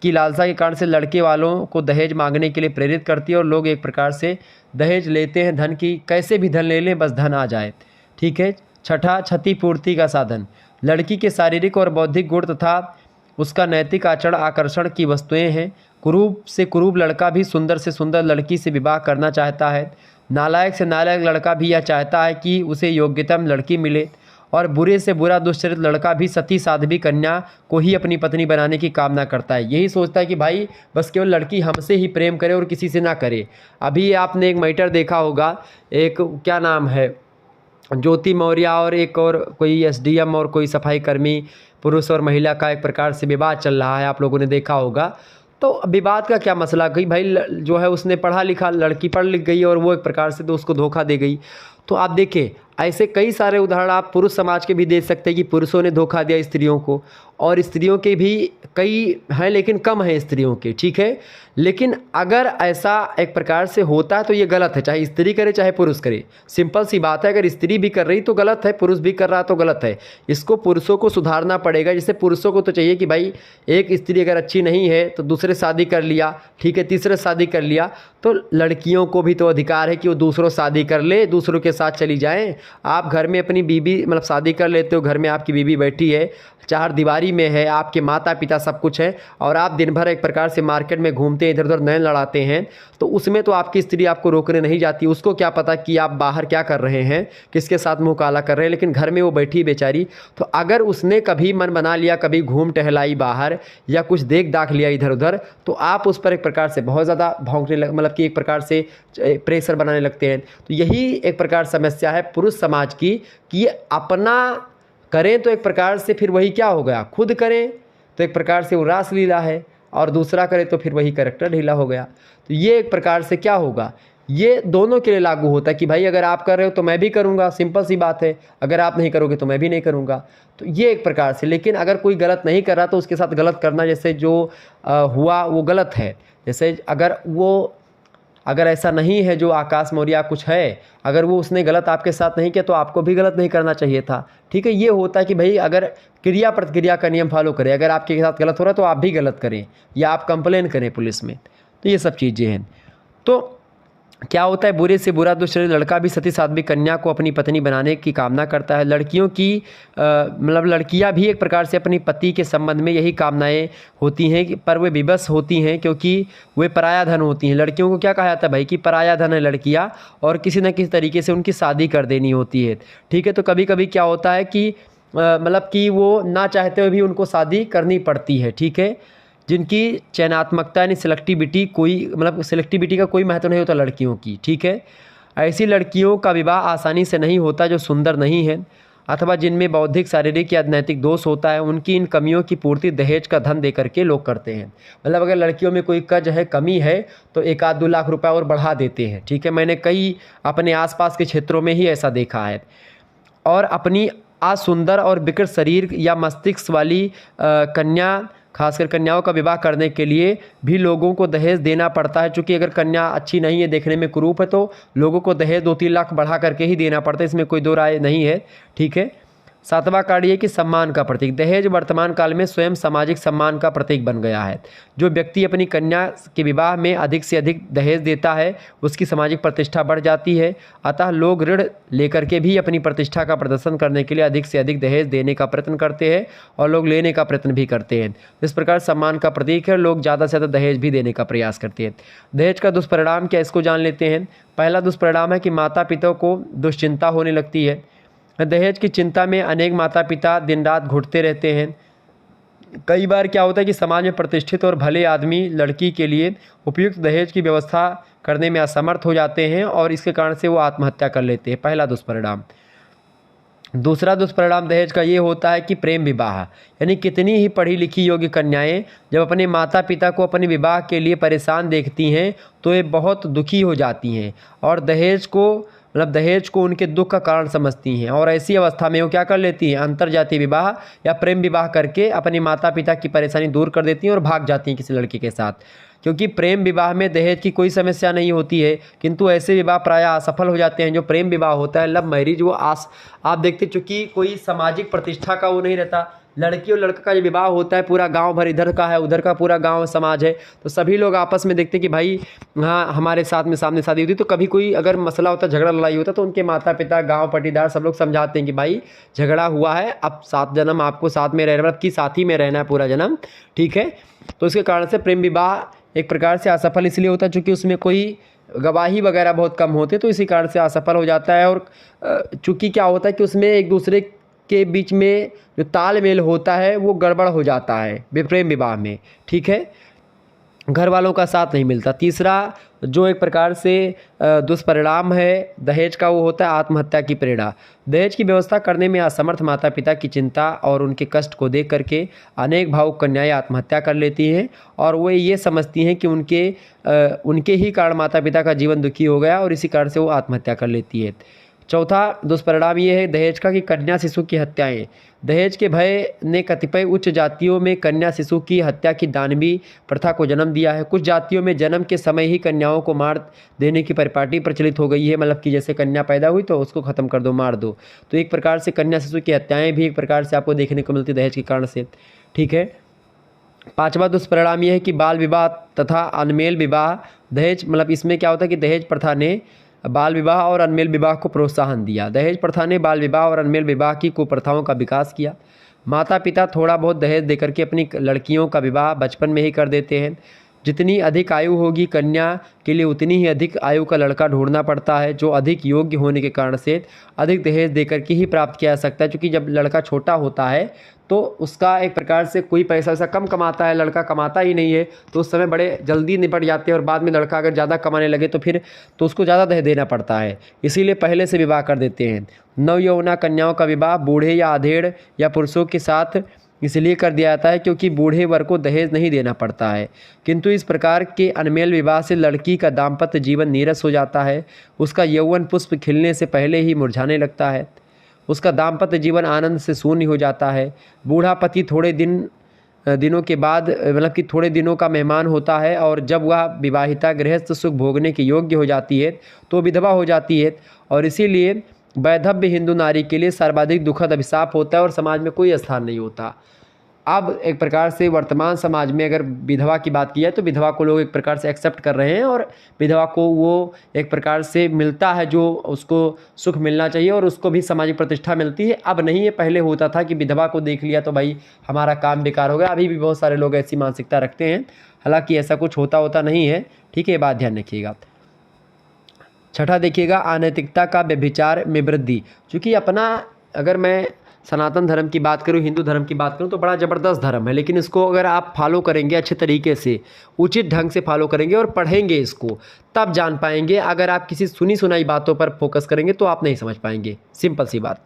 Speaker 1: के कारण से लड़के वालों को दहेज मांगने के लिए प्रेरित करती है, और लोग एक प्रकार से दहेज लेते हैं धन की, कैसे भी धन ले लें बस धन आ जाए। ठीक है, छठा, क्षतिपूर्ति का साधन। लड़की के शारीरिक और बौद्धिक गुण तथा उसका नैतिक आचरण आकर्षण की वस्तुएं हैं। कुरूप से कुरूप लड़का भी सुंदर से सुंदर लड़की से विवाह करना चाहता है। नालायक से नालायक लड़का भी यह चाहता है कि उसे योग्यतम लड़की मिले, और बुरे से बुरा दुष्चरित लड़का भी सती साध्वी कन्या को ही अपनी पत्नी बनाने की कामना करता है। यही सोचता है कि भाई बस केवल लड़की हमसे ही प्रेम करे और किसी से ना करे। अभी आपने एक मैटर देखा होगा, एक क्या नाम है, ज्योति मौर्य और एक और कोई एसडीएम और कोई सफाई कर्मी, पुरुष और महिला का एक प्रकार से विवाद चल रहा है, आप लोगों ने देखा होगा। तो विवाद का क्या मसला, कि भाई जो है उसने पढ़ा लिखा, लड़की पढ़ लिख गई और वो एक प्रकार से तो उसको धोखा दे गई। तो आप देखें ऐसे कई सारे उदाहरण आप पुरुष समाज के भी दे सकते हैं कि पुरुषों ने धोखा दिया स्त्रियों को, और स्त्रियों के भी कई हैं लेकिन कम हैं स्त्रियों के, ठीक है। लेकिन अगर ऐसा एक प्रकार से होता है तो ये गलत है, चाहे स्त्री करे चाहे पुरुष करे। सिंपल सी बात है, अगर स्त्री भी कर रही तो गलत है, पुरुष भी कर रहा तो गलत है। इसको पुरुषों को सुधारना पड़ेगा। जैसे पुरुषों को तो चाहिए कि भाई एक स्त्री अगर अच्छी नहीं है तो दूसरे शादी कर लिया, ठीक है, तीसरे शादी कर लिया, तो लड़कियों को भी तो अधिकार है कि वो दूसरों शादी कर ले, दूसरों के साथ चली जाएं। आप घर में अपनी बीवी मतलब शादी कर लेते हो, घर में आपकी बीवी बैठी है, चार दीवारी में है, आपके माता पिता सब कुछ है, और आप दिन भर एक प्रकार से मार्केट में घूमते हैं, इधर उधर नैन लड़ाते हैं, तो उसमें तो आपकी स्त्री आपको रोकने नहीं जाती। उसको क्या पता कि आप बाहर क्या कर रहे हैं, किसके साथ मुंह काला कर रहे हैं, लेकिन घर में वो बैठी बेचारी। तो अगर उसने कभी मन बना लिया, कभी घूम टहलाई बाहर या कुछ देख दाख लिया इधर उधर, तो आप उस पर एक प्रकार से बहुत ज़्यादा भौंकने लग, मतलब कि एक प्रकार से प्रेशर बनाने लगते हैं। तो यही एक प्रकार समस्या है पुरुष समाज की कि अपना करें तो एक प्रकार से फिर वही क्या हो गया, खुद करें तो एक प्रकार से वो रासलीला है, और दूसरा करे तो फिर वही कैरेक्टर ढीला हो गया। तो ये एक प्रकार से क्या होगा, ये दोनों के लिए लागू होता है कि भाई अगर आप कर रहे हो तो मैं भी करूँगा, सिंपल सी बात है, अगर आप नहीं करोगे तो मैं भी नहीं करूँगा। तो ये एक प्रकार से, लेकिन अगर कोई गलत नहीं कर रहा तो उसके साथ गलत करना जैसे जो हुआ वो गलत है। जैसे अगर ऐसा नहीं है जो आकाश मौर्य कुछ है, अगर वो उसने गलत आपके साथ नहीं किया तो आपको भी गलत नहीं करना चाहिए था, ठीक है। ये होता है कि भाई अगर क्रिया प्रतिक्रिया का नियम फॉलो करें, अगर आपके साथ गलत हो रहा है तो आप भी गलत करें या आप कंप्लेन करें पुलिस में। तो ये सब चीज़ें हैं। तो क्या होता है, बुरे से बुरा दुष्चरित लड़का भी सती साध्वी कन्या को अपनी पत्नी बनाने की कामना करता है। लड़कियों की मतलब लड़कियां भी एक प्रकार से अपनी पति के संबंध में यही कामनाएं होती हैं, पर वे विवश होती हैं क्योंकि वे पराया धन होती हैं। लड़कियों को क्या कहा जाता है भाई कि पराया धन है लड़कियां, और किसी न किसी तरीके से उनकी शादी कर देनी होती है, ठीक है। तो कभी कभी क्या होता है कि मतलब कि वो ना चाहते हुए भी उनको शादी करनी पड़ती है, ठीक है। जिनकी चयनात्मकता यानी सिलेक्टिविटी सिलेक्टिविटी का कोई महत्व नहीं होता लड़कियों की, ठीक है। ऐसी लड़कियों का विवाह आसानी से नहीं होता जो सुंदर नहीं है अथवा जिनमें बौद्धिक, शारीरिक या नैतिक दोष होता है। उनकी इन कमियों की पूर्ति दहेज का धन दे करके लोग करते हैं। मतलब अगर लड़कियों में कोई कमी है तो 1-2 लाख रुपए और बढ़ा देते हैं, ठीक है। मैंने कई अपने आसपास के क्षेत्रों में ही ऐसा देखा है। और अपनी असुंदर और विकृत शरीर या मस्तिष्क वाली खासकर कन्याओं का विवाह करने के लिए भी लोगों को दहेज देना पड़ता है। चूँकि अगर कन्या अच्छी नहीं है, देखने में कुरूप है, तो लोगों को दहेज 2-3 लाख बढ़ा करके ही देना पड़ता है, इसमें कोई दो राय नहीं है, ठीक है। 7वां कार्ड ये कि सम्मान का प्रतीक। दहेज वर्तमान काल में स्वयं सामाजिक सम्मान का प्रतीक बन गया है। जो व्यक्ति अपनी कन्या के विवाह में अधिक से अधिक दहेज देता है उसकी सामाजिक प्रतिष्ठा बढ़ जाती है। अतः लोग ऋण लेकर के भी अपनी प्रतिष्ठा का प्रदर्शन करने के लिए अधिक से अधिक दहेज देने का प्रयत्न करते हैं, और लोग लेने का प्रयत्न भी करते हैं। इस प्रकार सम्मान का प्रतीक है, लोग ज़्यादा से ज़्यादा दहेज भी देने का प्रयास करते हैं। दहेज का दुष्परिणाम क्या, इसको जान लेते हैं। पहला दुष्परिणाम है कि माता पिता को दुश्चिंता होने लगती है। दहेज की चिंता में अनेक माता पिता दिन रात घुटते रहते हैं। कई बार क्या होता है कि समाज में प्रतिष्ठित और भले आदमी लड़की के लिए उपयुक्त दहेज की व्यवस्था करने में असमर्थ हो जाते हैं, और इसके कारण से वो आत्महत्या कर लेते हैं। पहला दुष्परिणाम। दूसरा दुष्परिणाम दहेज का ये होता है कि प्रेम विवाह, यानी कितनी ही पढ़ी लिखी योग्य कन्याएं जब अपने माता पिता को अपने विवाह के लिए परेशान देखती हैं तो ये बहुत दुखी हो जाती हैं, और दहेज को उनके दुख का कारण समझती हैं। और ऐसी अवस्था में वो क्या कर लेती हैं, अंतरजातीय विवाह या प्रेम विवाह करके अपने माता पिता की परेशानी दूर कर देती हैं और भाग जाती हैं किसी लड़के के साथ। क्योंकि प्रेम विवाह में दहेज की कोई समस्या नहीं होती है, किंतु ऐसे विवाह प्रायः असफल हो जाते हैं। जो प्रेम विवाह होता है, लव मैरिज, वो आप देखते, चूँकि कोई सामाजिक प्रतिष्ठा का वो नहीं रहता। लड़की और लड़का का जो विवाह होता है, पूरा गांव भर, इधर का है उधर का पूरा गांव समाज है, तो सभी लोग आपस में देखते कि भाई हाँ हमारे साथ में सामने शादी होती। तो कभी कोई अगर मसला होता, झगड़ा लड़ाई होता, तो उनके माता पिता, गांव पटीदार सब लोग समझाते हैं कि भाई झगड़ा हुआ है, अब 7 जन्म आपको साथ में रहना, मतलब कि साथ ही में रहना है पूरा जन्म, ठीक है। तो इसके कारण से प्रेम विवाह एक प्रकार से असफल इसलिए होता है चूँकि उसमें कोई गवाही वगैरह बहुत कम होते, तो इसी कारण से असफल हो जाता है। और चूँकि क्या होता है कि उसमें एक दूसरे के बीच में जो तालमेल होता है वो गड़बड़ हो जाता है प्रेम विवाह में, ठीक है। घर वालों का साथ नहीं मिलता। तीसरा जो एक प्रकार से दुष्परिणाम है दहेज का, वो होता है आत्महत्या की प्रेरणा। दहेज की व्यवस्था करने में असमर्थ माता पिता की चिंता और उनके कष्ट को देख करके अनेक भावुक कन्याएं आत्महत्या कर लेती हैं, और वो ये समझती हैं कि उनके ही कारण माता पिता का जीवन दुखी हो गया, और इसी कारण से वो आत्महत्या कर लेती है। चौथा दुष्परिणाम ये है दहेज का कि कन्या शिशु की हत्याएं। दहेज के भय ने कतिपय उच्च जातियों में कन्या शिशु की हत्या की दानवी प्रथा को जन्म दिया है। कुछ जातियों में जन्म के समय ही कन्याओं को मार देने की परिपाटी प्रचलित हो गई है, मतलब कि जैसे कन्या पैदा हुई तो उसको ख़त्म कर दो, मार दो। तो एक प्रकार से कन्या शिशु की हत्याएँ भी एक प्रकार से आपको देखने को मिलती दहेज के कारण से। ठीक है। पांचवा दुष्परिणाम यह है कि बाल विवाह तथा अनमेल विवाह। दहेज मतलब इसमें क्या होता है कि दहेज प्रथा ने बाल विवाह और अनमेल विवाह को प्रोत्साहन दिया। दहेज प्रथा ने बाल विवाह और अनमेल विवाह की कुप्रथाओं का विकास किया। माता पिता थोड़ा बहुत दहेज देकर के अपनी लड़कियों का विवाह बचपन में ही कर देते हैं। जितनी अधिक आयु होगी कन्या के लिए उतनी ही अधिक आयु का लड़का ढूंढना पड़ता है, जो अधिक योग्य होने के कारण से अधिक दहेज देकर के ही प्राप्त किया जा सकता है। क्योंकि जब लड़का छोटा होता है तो उसका एक प्रकार से कोई पैसा वैसा कम कमाता है, लड़का कमाता ही नहीं है, तो उस समय बड़े जल्दी निपट जाते हैं। और बाद में लड़का अगर ज़्यादा कमाने लगे तो फिर तो उसको ज़्यादा दहेज देना पड़ता है, इसीलिए पहले से विवाह कर देते हैं। नवयौवना कन्याओं का विवाह बूढ़े या अधेड़ या पुरुषों के साथ इसलिए कर दिया जाता है क्योंकि बूढ़े वर्ग को दहेज नहीं देना पड़ता है। किंतु इस प्रकार के अनमेल विवाह से लड़की का दाम्पत्य जीवन नीरस हो जाता है। उसका यौवन पुष्प खिलने से पहले ही मुरझाने लगता है। उसका दाम्पत्य जीवन आनंद से शून्य हो जाता है। बूढ़ा पति थोड़े दिनों के बाद मतलब कि थोड़े दिनों का मेहमान होता है, और जब वह विवाहिता गृहस्थ सुख भोगने के योग्य हो जाती है तो विधवा हो जाती है। और इसीलिए वैधव्य हिंदू नारी के लिए सर्वाधिक दुखद अभिशाप होता है और समाज में कोई स्थान नहीं होता। अब एक प्रकार से वर्तमान समाज में अगर विधवा की बात की जाए तो विधवा को लोग एक प्रकार से एक्सेप्ट कर रहे हैं, और विधवा को वो एक प्रकार से मिलता है जो उसको सुख मिलना चाहिए, और उसको भी सामाजिक प्रतिष्ठा मिलती है। अब नहीं, ये पहले होता था कि विधवा को देख लिया तो भाई हमारा काम बेकार हो गया। अभी भी बहुत सारे लोग ऐसी मानसिकता रखते हैं, हालांकि ऐसा कुछ होता नहीं है। ठीक है, ये बात ध्यान रखिएगा। छठा देखिएगा, अनैतिकता का व्यभिचार में वृद्धि। चूँकि अपना अगर मैं सनातन धर्म की बात करूँ, हिंदू धर्म की बात करूँ तो बड़ा ज़बरदस्त धर्म है, लेकिन इसको अगर आप फॉलो करेंगे अच्छे तरीके से, उचित ढंग से फॉलो करेंगे और पढ़ेंगे इसको, तब जान पाएंगे। अगर आप किसी सुनी सुनाई बातों पर फोकस करेंगे तो आप नहीं समझ पाएंगे। सिंपल सी बात।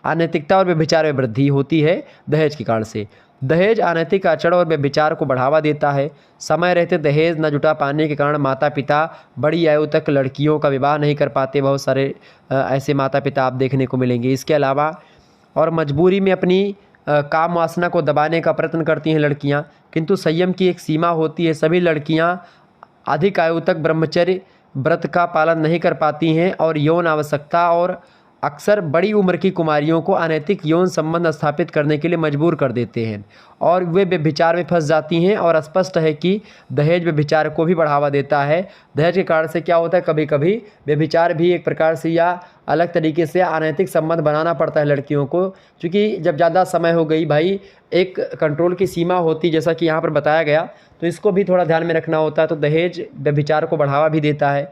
Speaker 1: अनैतिकता और व्यभिचार में वृद्धि होती है दहेज के कारण से। दहेज अनैतिक आचरण और व्यभिचार को बढ़ावा देता है। समय रहते दहेज न जुटा पाने के कारण माता पिता बड़ी आयु तक लड़कियों का विवाह नहीं कर पाते। बहुत सारे ऐसे माता पिता आप देखने को मिलेंगे। इसके अलावा और मजबूरी में अपनी काम वासना को दबाने का प्रयत्न करती हैं लड़कियां, किंतु संयम की एक सीमा होती है। सभी लड़कियां अधिक आयु तक ब्रह्मचर्य व्रत का पालन नहीं कर पाती हैं और यौन आवश्यकता और अक्सर बड़ी उम्र की कुमारियों को अनैतिक यौन संबंध स्थापित करने के लिए मजबूर कर देते हैं और वे व्यभिचार में फंस जाती हैं। और स्पष्ट है कि दहेज व्यभिचार को भी बढ़ावा देता है। दहेज के कारण से क्या होता है, कभी कभी व्यभिचार भी एक प्रकार से या अलग तरीके से अनैतिक संबंध बनाना पड़ता है लड़कियों को, क्योंकि जब ज़्यादा समय हो गई भाई, एक कंट्रोल की सीमा होती जैसा कि यहाँ पर बताया गया, तो इसको भी थोड़ा ध्यान में रखना होता है। तो दहेज व्यभिचार को बढ़ावा भी देता है।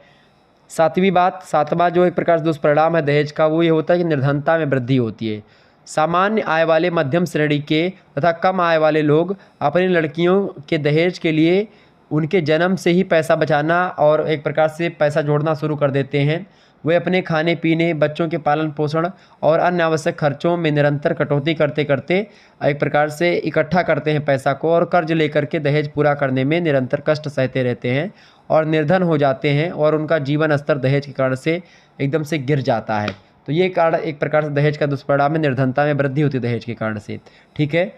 Speaker 1: सातवां जो एक प्रकार से दुष्परिणाम है दहेज का, वो ये होता है कि निर्धनता में वृद्धि होती है। सामान्य आय वाले, मध्यम श्रेणी के तथा कम आय वाले लोग अपनी लड़कियों के दहेज के लिए उनके जन्म से ही पैसा बचाना और एक प्रकार से पैसा जोड़ना शुरू कर देते हैं। वे अपने खाने पीने, बच्चों के पालन पोषण और अन्य आवश्यक खर्चों में निरंतर कटौती करते करते एक प्रकार से इकट्ठा करते हैं पैसा को, और कर्ज लेकर के दहेज पूरा करने में निरंतर कष्ट सहते रहते हैं और निर्धन हो जाते हैं, और उनका जीवन स्तर दहेज के कारण से एकदम से गिर जाता है। तो ये कारण एक प्रकार से दहेज का दुष्परिणाम है, निर्धनता में वृद्धि होती है दहेज के कारण से। ठीक है,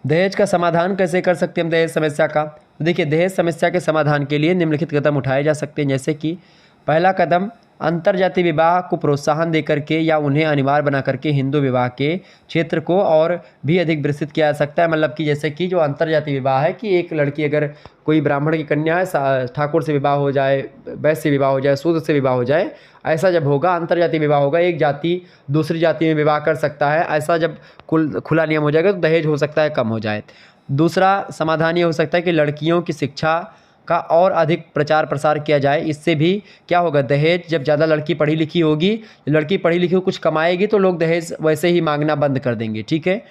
Speaker 1: दहेज का समाधान कैसे कर सकते हैं हम दहेज समस्या का? तो देखिए, दहेज समस्या के समाधान के लिए निम्नलिखित कदम उठाए जा सकते हैं। जैसे कि पहला कदम, अंतर्जातीय विवाह को प्रोत्साहन देकर के या उन्हें अनिवार्य बना करके हिंदू विवाह के क्षेत्र को और भी अधिक विस्तृत किया जा सकता है। मतलब कि जैसे कि जो अंतर्जातीय विवाह है कि एक लड़की अगर कोई ब्राह्मण की कन्या है, ठाकुर से विवाह हो जाए, वैश्य से विवाह हो जाए, शूद्र से विवाह हो जाए, ऐसा जब होगा, अंतर्जातीय विवाह होगा, एक जाति दूसरी जाति में विवाह कर सकता है, ऐसा जब खुला नियम हो जाएगा तो दहेज हो सकता है कम हो जाए। दूसरा समाधान ये हो सकता है कि लड़कियों की शिक्षा का और अधिक प्रचार प्रसार किया जाए। इससे भी क्या होगा, दहेज जब ज़्यादा लड़की पढ़ी लिखी होगी, लड़की पढ़ी लिखी कुछ कमाएगी तो लोग दहेज वैसे ही मांगना बंद कर देंगे। ठीक है।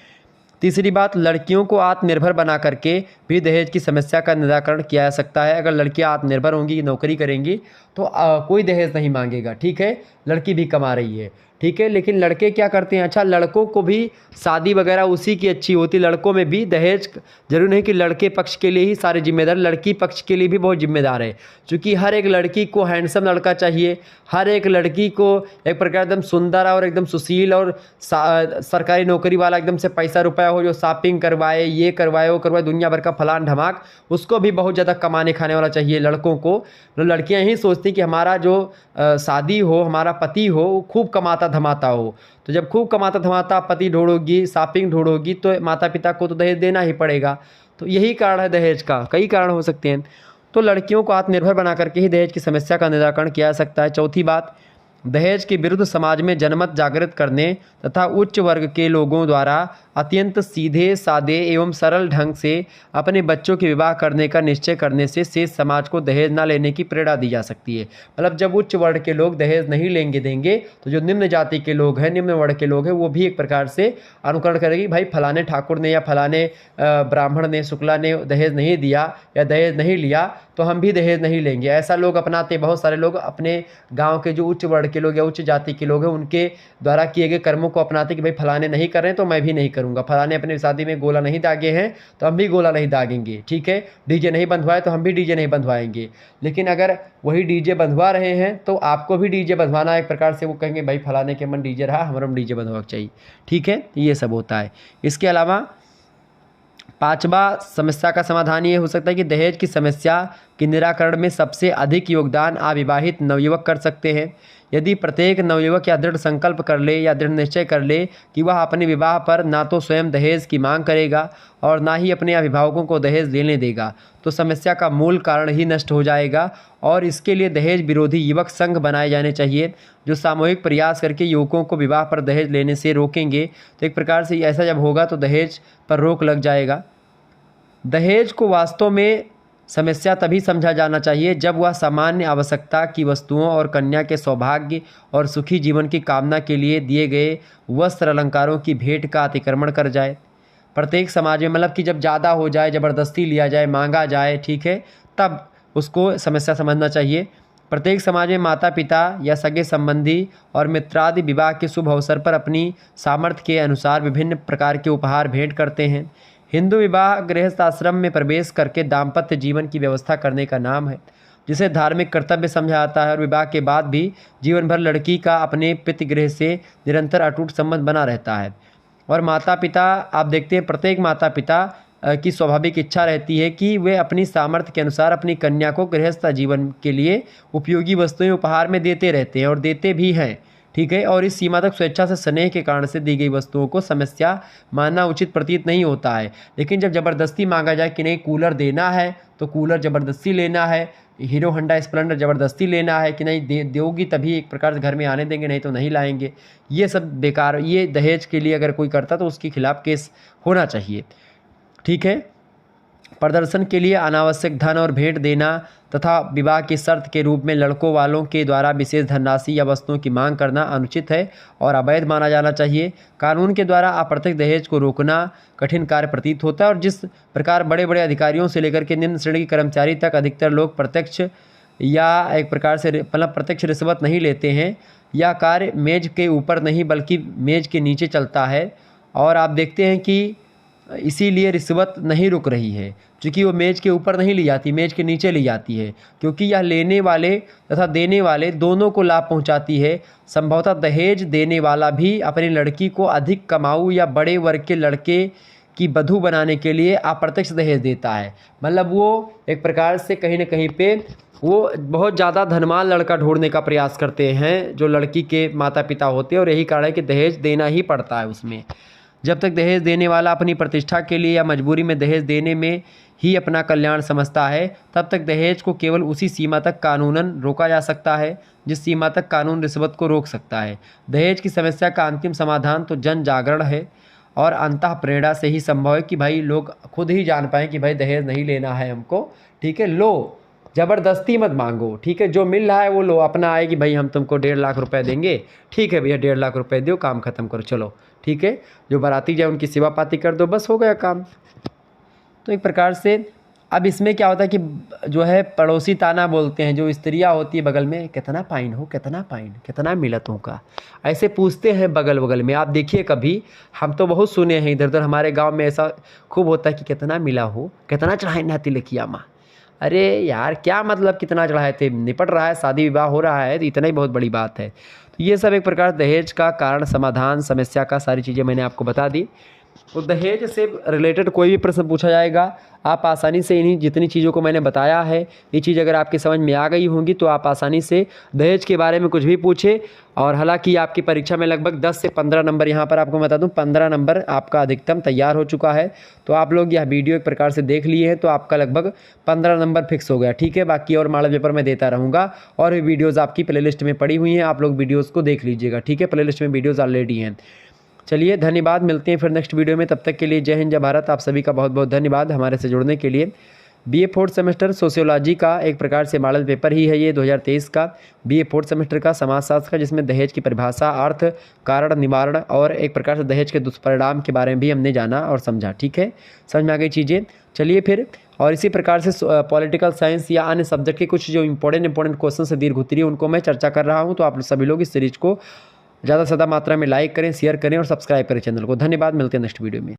Speaker 1: तीसरी बात, लड़कियों को आत्मनिर्भर बना करके भी दहेज की समस्या का निराकरण किया जा सकता है। अगर लड़कियां आत्मनिर्भर होंगी, नौकरी करेंगी तो कोई दहेज नहीं मांगेगा। ठीक है, लड़की भी कमा रही है। ठीक है। लेकिन लड़के क्या करते हैं, अच्छा लड़कों को भी शादी वगैरह उसी की अच्छी होती, लड़कों में भी दहेज जरूर नहीं कि लड़के पक्ष के लिए ही सारे जिम्मेदार, लड़की पक्ष के लिए भी बहुत जिम्मेदार है। क्योंकि हर एक लड़की को हैंडसम लड़का चाहिए, हर एक लड़की को एक प्रकार एकदम सुंदर और एकदम सुशील और सरकारी नौकरी वाला एकदम से पैसा रुपया हो, जो शॉपिंग करवाए, ये करवाए, वो करवाए, दुनिया भर का फलान ढमाक, उसको भी बहुत ज़्यादा कमाने खाने वाला चाहिए लड़कों को। तो लड़कियां ही सोचती कि हमारा जो शादी हो, हमारा पति हो, वो खूब कमाता धमाता हो। तो जब खूब कमाता धमाता पति ढूंढोगी, शॉपिंग ढूंढोगी, तो माता पिता को तो दहेज देना ही पड़ेगा। तो यही कारण है दहेज का, कई कारण हो सकते हैं। तो लड़कियों को आत्मनिर्भर बना करके ही दहेज की समस्या का निराकरण किया जा सकता है। चौथी बात, दहेज के विरुद्ध समाज में जनमत जागृत करने तथा उच्च वर्ग के लोगों द्वारा अत्यंत सीधे सादे एवं सरल ढंग से अपने बच्चों के विवाह करने का निश्चय करने से शेष समाज को दहेज न लेने की प्रेरणा दी जा सकती है। मतलब जब उच्च वर्ग के लोग दहेज नहीं देंगे तो जो निम्न जाति के लोग हैं, निम्न वर्ग के लोग हैं, वो भी एक प्रकार से अनुकरण करेगी, भाई फलाने ठाकुर ने या फलाने ब्राह्मण ने, शुक्ला ने दहेज नहीं दिया या दहेज नहीं लिया, तो हम भी दहेज नहीं लेंगे। ऐसा लोग अपनाते, बहुत सारे लोग अपने गाँव के जो उच्च वर्ग के लोग या उच्च जाति के लोग हैं, उनके द्वारा किए गए कर्मों को अपनाते कि भाई फलाने नहीं कर रहे हैं तो मैं भी नहीं करूंगा, फलाने अपने शादी में गोला नहीं दागे हैं तो हम भी गोला नहीं दागेंगे, ठीक है, डीजे नहीं बंधवाए तो हम भी डीजे नहीं बंधवाएंगे। लेकिन अगर वही डीजे बंधवा रहे हैं तो आपको भी डीजे बंधवाना, एक प्रकार से वो कहेंगे भाई फलाने के मन डीजे रहा, हमारा डीजे बंधवा चाहिए, ठीक है, ये सब होता है। इसके अलावा पांचवा समस्या का समाधान ये हो सकता है कि दहेज की समस्या के निराकरण में सबसे अधिक योगदान अविवाहित नवयुवक कर सकते हैं। यदि प्रत्येक नवयुवक या दृढ़ संकल्प कर ले या दृढ़ निश्चय कर ले कि वह अपने विवाह पर ना तो स्वयं दहेज की मांग करेगा और ना ही अपने अभिभावकों को दहेज लेने देगा, तो समस्या का मूल कारण ही नष्ट हो जाएगा। और इसके लिए दहेज विरोधी युवक संघ बनाए जाने चाहिए, जो सामूहिक प्रयास करके युवकों को विवाह पर दहेज लेने से रोकेंगे। तो एक प्रकार से ऐसा जब होगा तो दहेज पर रोक लग जाएगा। दहेज को वास्तव में समस्या तभी समझा जाना चाहिए जब वह सामान्य आवश्यकता की वस्तुओं और कन्या के सौभाग्य और सुखी जीवन की कामना के लिए दिए गए वस्त्र अलंकारों की भेंट का अतिक्रमण कर जाए। प्रत्येक समाज में मतलब कि जब ज़्यादा हो जाए, ज़बरदस्ती लिया जाए, मांगा जाए, ठीक है, तब उसको समस्या समझना चाहिए। प्रत्येक समाज में माता पिता या सगे संबंधी और मित्रादि विवाह के शुभ अवसर पर अपनी सामर्थ्य के अनुसार विभिन्न प्रकार के उपहार भेंट करते हैं। हिंदू विवाह गृहस्थ आश्रम में प्रवेश करके दाम्पत्य जीवन की व्यवस्था करने का नाम है, जिसे धार्मिक कर्तव्य समझा जाता है। और विवाह के बाद भी जीवन भर लड़की का अपने पितृगृह से निरंतर अटूट संबंध बना रहता है। और माता पिता, आप देखते हैं प्रत्येक माता पिता की स्वाभाविक इच्छा रहती है कि वे अपनी सामर्थ्य के अनुसार अपनी कन्या को गृहस्थ जीवन के लिए उपयोगी वस्तुएं उपहार में देते रहते हैं और देते भी हैं, ठीक है। और इस सीमा तक स्वेच्छा से स्नेह के कारण से दी गई वस्तुओं को समस्या मानना उचित प्रतीत नहीं होता है। लेकिन जब ज़बरदस्ती मांगा जाए कि नहीं कूलर देना है तो कूलर ज़बरदस्ती लेना है, हीरो होंडा स्प्लेंडर ज़बरदस्ती लेना है कि नहीं दोगी तभी एक प्रकार से घर में आने देंगे, नहीं तो नहीं लाएंगे, ये सब बेकार। ये दहेज के लिए अगर कोई करता तो उसके खिलाफ केस होना चाहिए, ठीक है। प्रदर्शन के लिए अनावश्यक धन और भेंट देना तथा विवाह की शर्त के रूप में लड़कों वालों के द्वारा विशेष धनराशि या वस्तुओं की मांग करना अनुचित है और अवैध माना जाना चाहिए। कानून के द्वारा अप्रत्यक्ष दहेज को रोकना कठिन कार्य प्रतीत होता है। और जिस प्रकार बड़े बड़े अधिकारियों से लेकर के निम्न श्रेणी के कर्मचारी तक अधिकतर लोग प्रत्यक्ष या एक प्रकार से मतलब प्रत्यक्ष रिश्वत नहीं लेते हैं, या कार्य मेज के ऊपर नहीं बल्कि मेज के नीचे चलता है। और आप देखते हैं कि इसीलिए रिश्वत नहीं रुक रही है, क्योंकि वो मेज के ऊपर नहीं ली जाती, मेज के नीचे ली जाती है, क्योंकि यह लेने वाले तथा देने वाले दोनों को लाभ पहुंचाती है। संभवतः दहेज देने वाला भी अपनी लड़की को अधिक कमाऊ या बड़े वर्ग के लड़के की बधू बनाने के लिए अप्रत्यक्ष दहेज देता है। मतलब वो एक प्रकार से कहीं ना कहीं पे वो बहुत ज़्यादा धनवान लड़का ढूंढने का प्रयास करते हैं जो लड़की के माता पिता होते हैं, और यही कारण है कि दहेज देना ही पड़ता है उसमें। जब तक दहेज देने वाला अपनी प्रतिष्ठा के लिए या मजबूरी में दहेज देने में ही अपना कल्याण समझता है, तब तक दहेज को केवल उसी सीमा तक कानूनन रोका जा सकता है जिस सीमा तक कानून रिश्वत को रोक सकता है। दहेज की समस्या का अंतिम समाधान तो जन जागरण है और अंतः प्रेरणा से ही संभव है कि भाई लोग खुद ही जान पाएँ कि भाई दहेज नहीं लेना है हमको, ठीक है, लो, ज़बरदस्ती मत मांगो, ठीक है, जो मिल रहा है वो लो। अपना आए कि भाई हम तुमको 1.5 लाख रुपए देंगे, ठीक है भैया 1.5 लाख रुपए दो, काम खत्म करो, चलो, ठीक है, जो बाराती जाए उनकी सेवा पाती कर दो, बस हो गया काम। तो एक प्रकार से अब इसमें क्या होता है कि जो है पड़ोसी ताना बोलते हैं, जो स्त्रियाँ होती है बगल में, कितना पाइन हो, कितना पाइन, कितना मिला तुमका, ऐसे पूछते हैं बगल बगल में। आप देखिए कभी, हम तो बहुत सुने हैं इधर उधर, हमारे गांव में ऐसा खूब होता है कि कितना मिला हो, कितना चढ़ाए ना तिलकिया माँ। अरे यार क्या मतलब कितना चढ़ाए थे, निपट रहा है, शादी विवाह हो रहा है, तो इतना ही बहुत बड़ी बात है। तो ये सब एक प्रकार दहेज का कारण, समाधान, समस्या का सारी चीज़ें मैंने आपको बता दी। तो दहेज से रिलेटेड कोई भी प्रश्न पूछा जाएगा, आप आसानी से इन्हीं जितनी चीज़ों को मैंने बताया है, ये चीज़ अगर आपकी समझ में आ गई होंगी तो आप आसानी से दहेज के बारे में कुछ भी पूछे। और हालांकि आपकी परीक्षा में लगभग 10 से 15 नंबर, यहाँ पर आपको बता दूं 15 नंबर आपका अधिकतम तैयार हो चुका है। तो आप लोग यह वीडियो एक प्रकार से देख लिए हैं तो आपका लगभग 15 नंबर फिक्स हो गया, ठीक है। बाकी और मॉडल पेपर मैं देता रहूँगा, और भी वीडियोज़ आपकी प्लेलिस्ट में पड़ी हुई हैं, आप लोग वीडियोज़ को देख लीजिएगा, ठीक है। प्लेलिस्ट में वीडियोज़ ऑलरेडी हैं। चलिए धन्यवाद, मिलते हैं फिर नेक्स्ट वीडियो में, तब तक के लिए जय हिंद जय भारत। आप सभी का बहुत बहुत धन्यवाद हमारे से जुड़ने के लिए। बीए फोर्थ सेमेस्टर सोशियोलॉजी का एक प्रकार से मॉडल पेपर ही है ये 2023 का, बीए फोर्थ सेमेस्टर का समाजशास्त्र का, जिसमें दहेज की परिभाषा, अर्थ, कारण, निवारण और एक प्रकार से दहेज के दुष्परिणाम के बारे में भी हमने जाना और समझा, ठीक है। समझ में आ गई चीज़ें। चलिए फिर, और इसी प्रकार से पॉलिटिकल साइंस या अन्य सब्जेक्ट के कुछ जो इंपॉर्टेंट क्वेश्चन से दीर्घ उत्तरीय उनको मैं चर्चा कर रहा हूँ। तो आप सभी लोग इस सीरीज को ज़्यादा से ज़्यादा मात्रा में लाइक करें, शेयर करें और सब्सक्राइब करें चैनल को। धन्यवाद, मिलते हैं नेक्स्ट वीडियो में।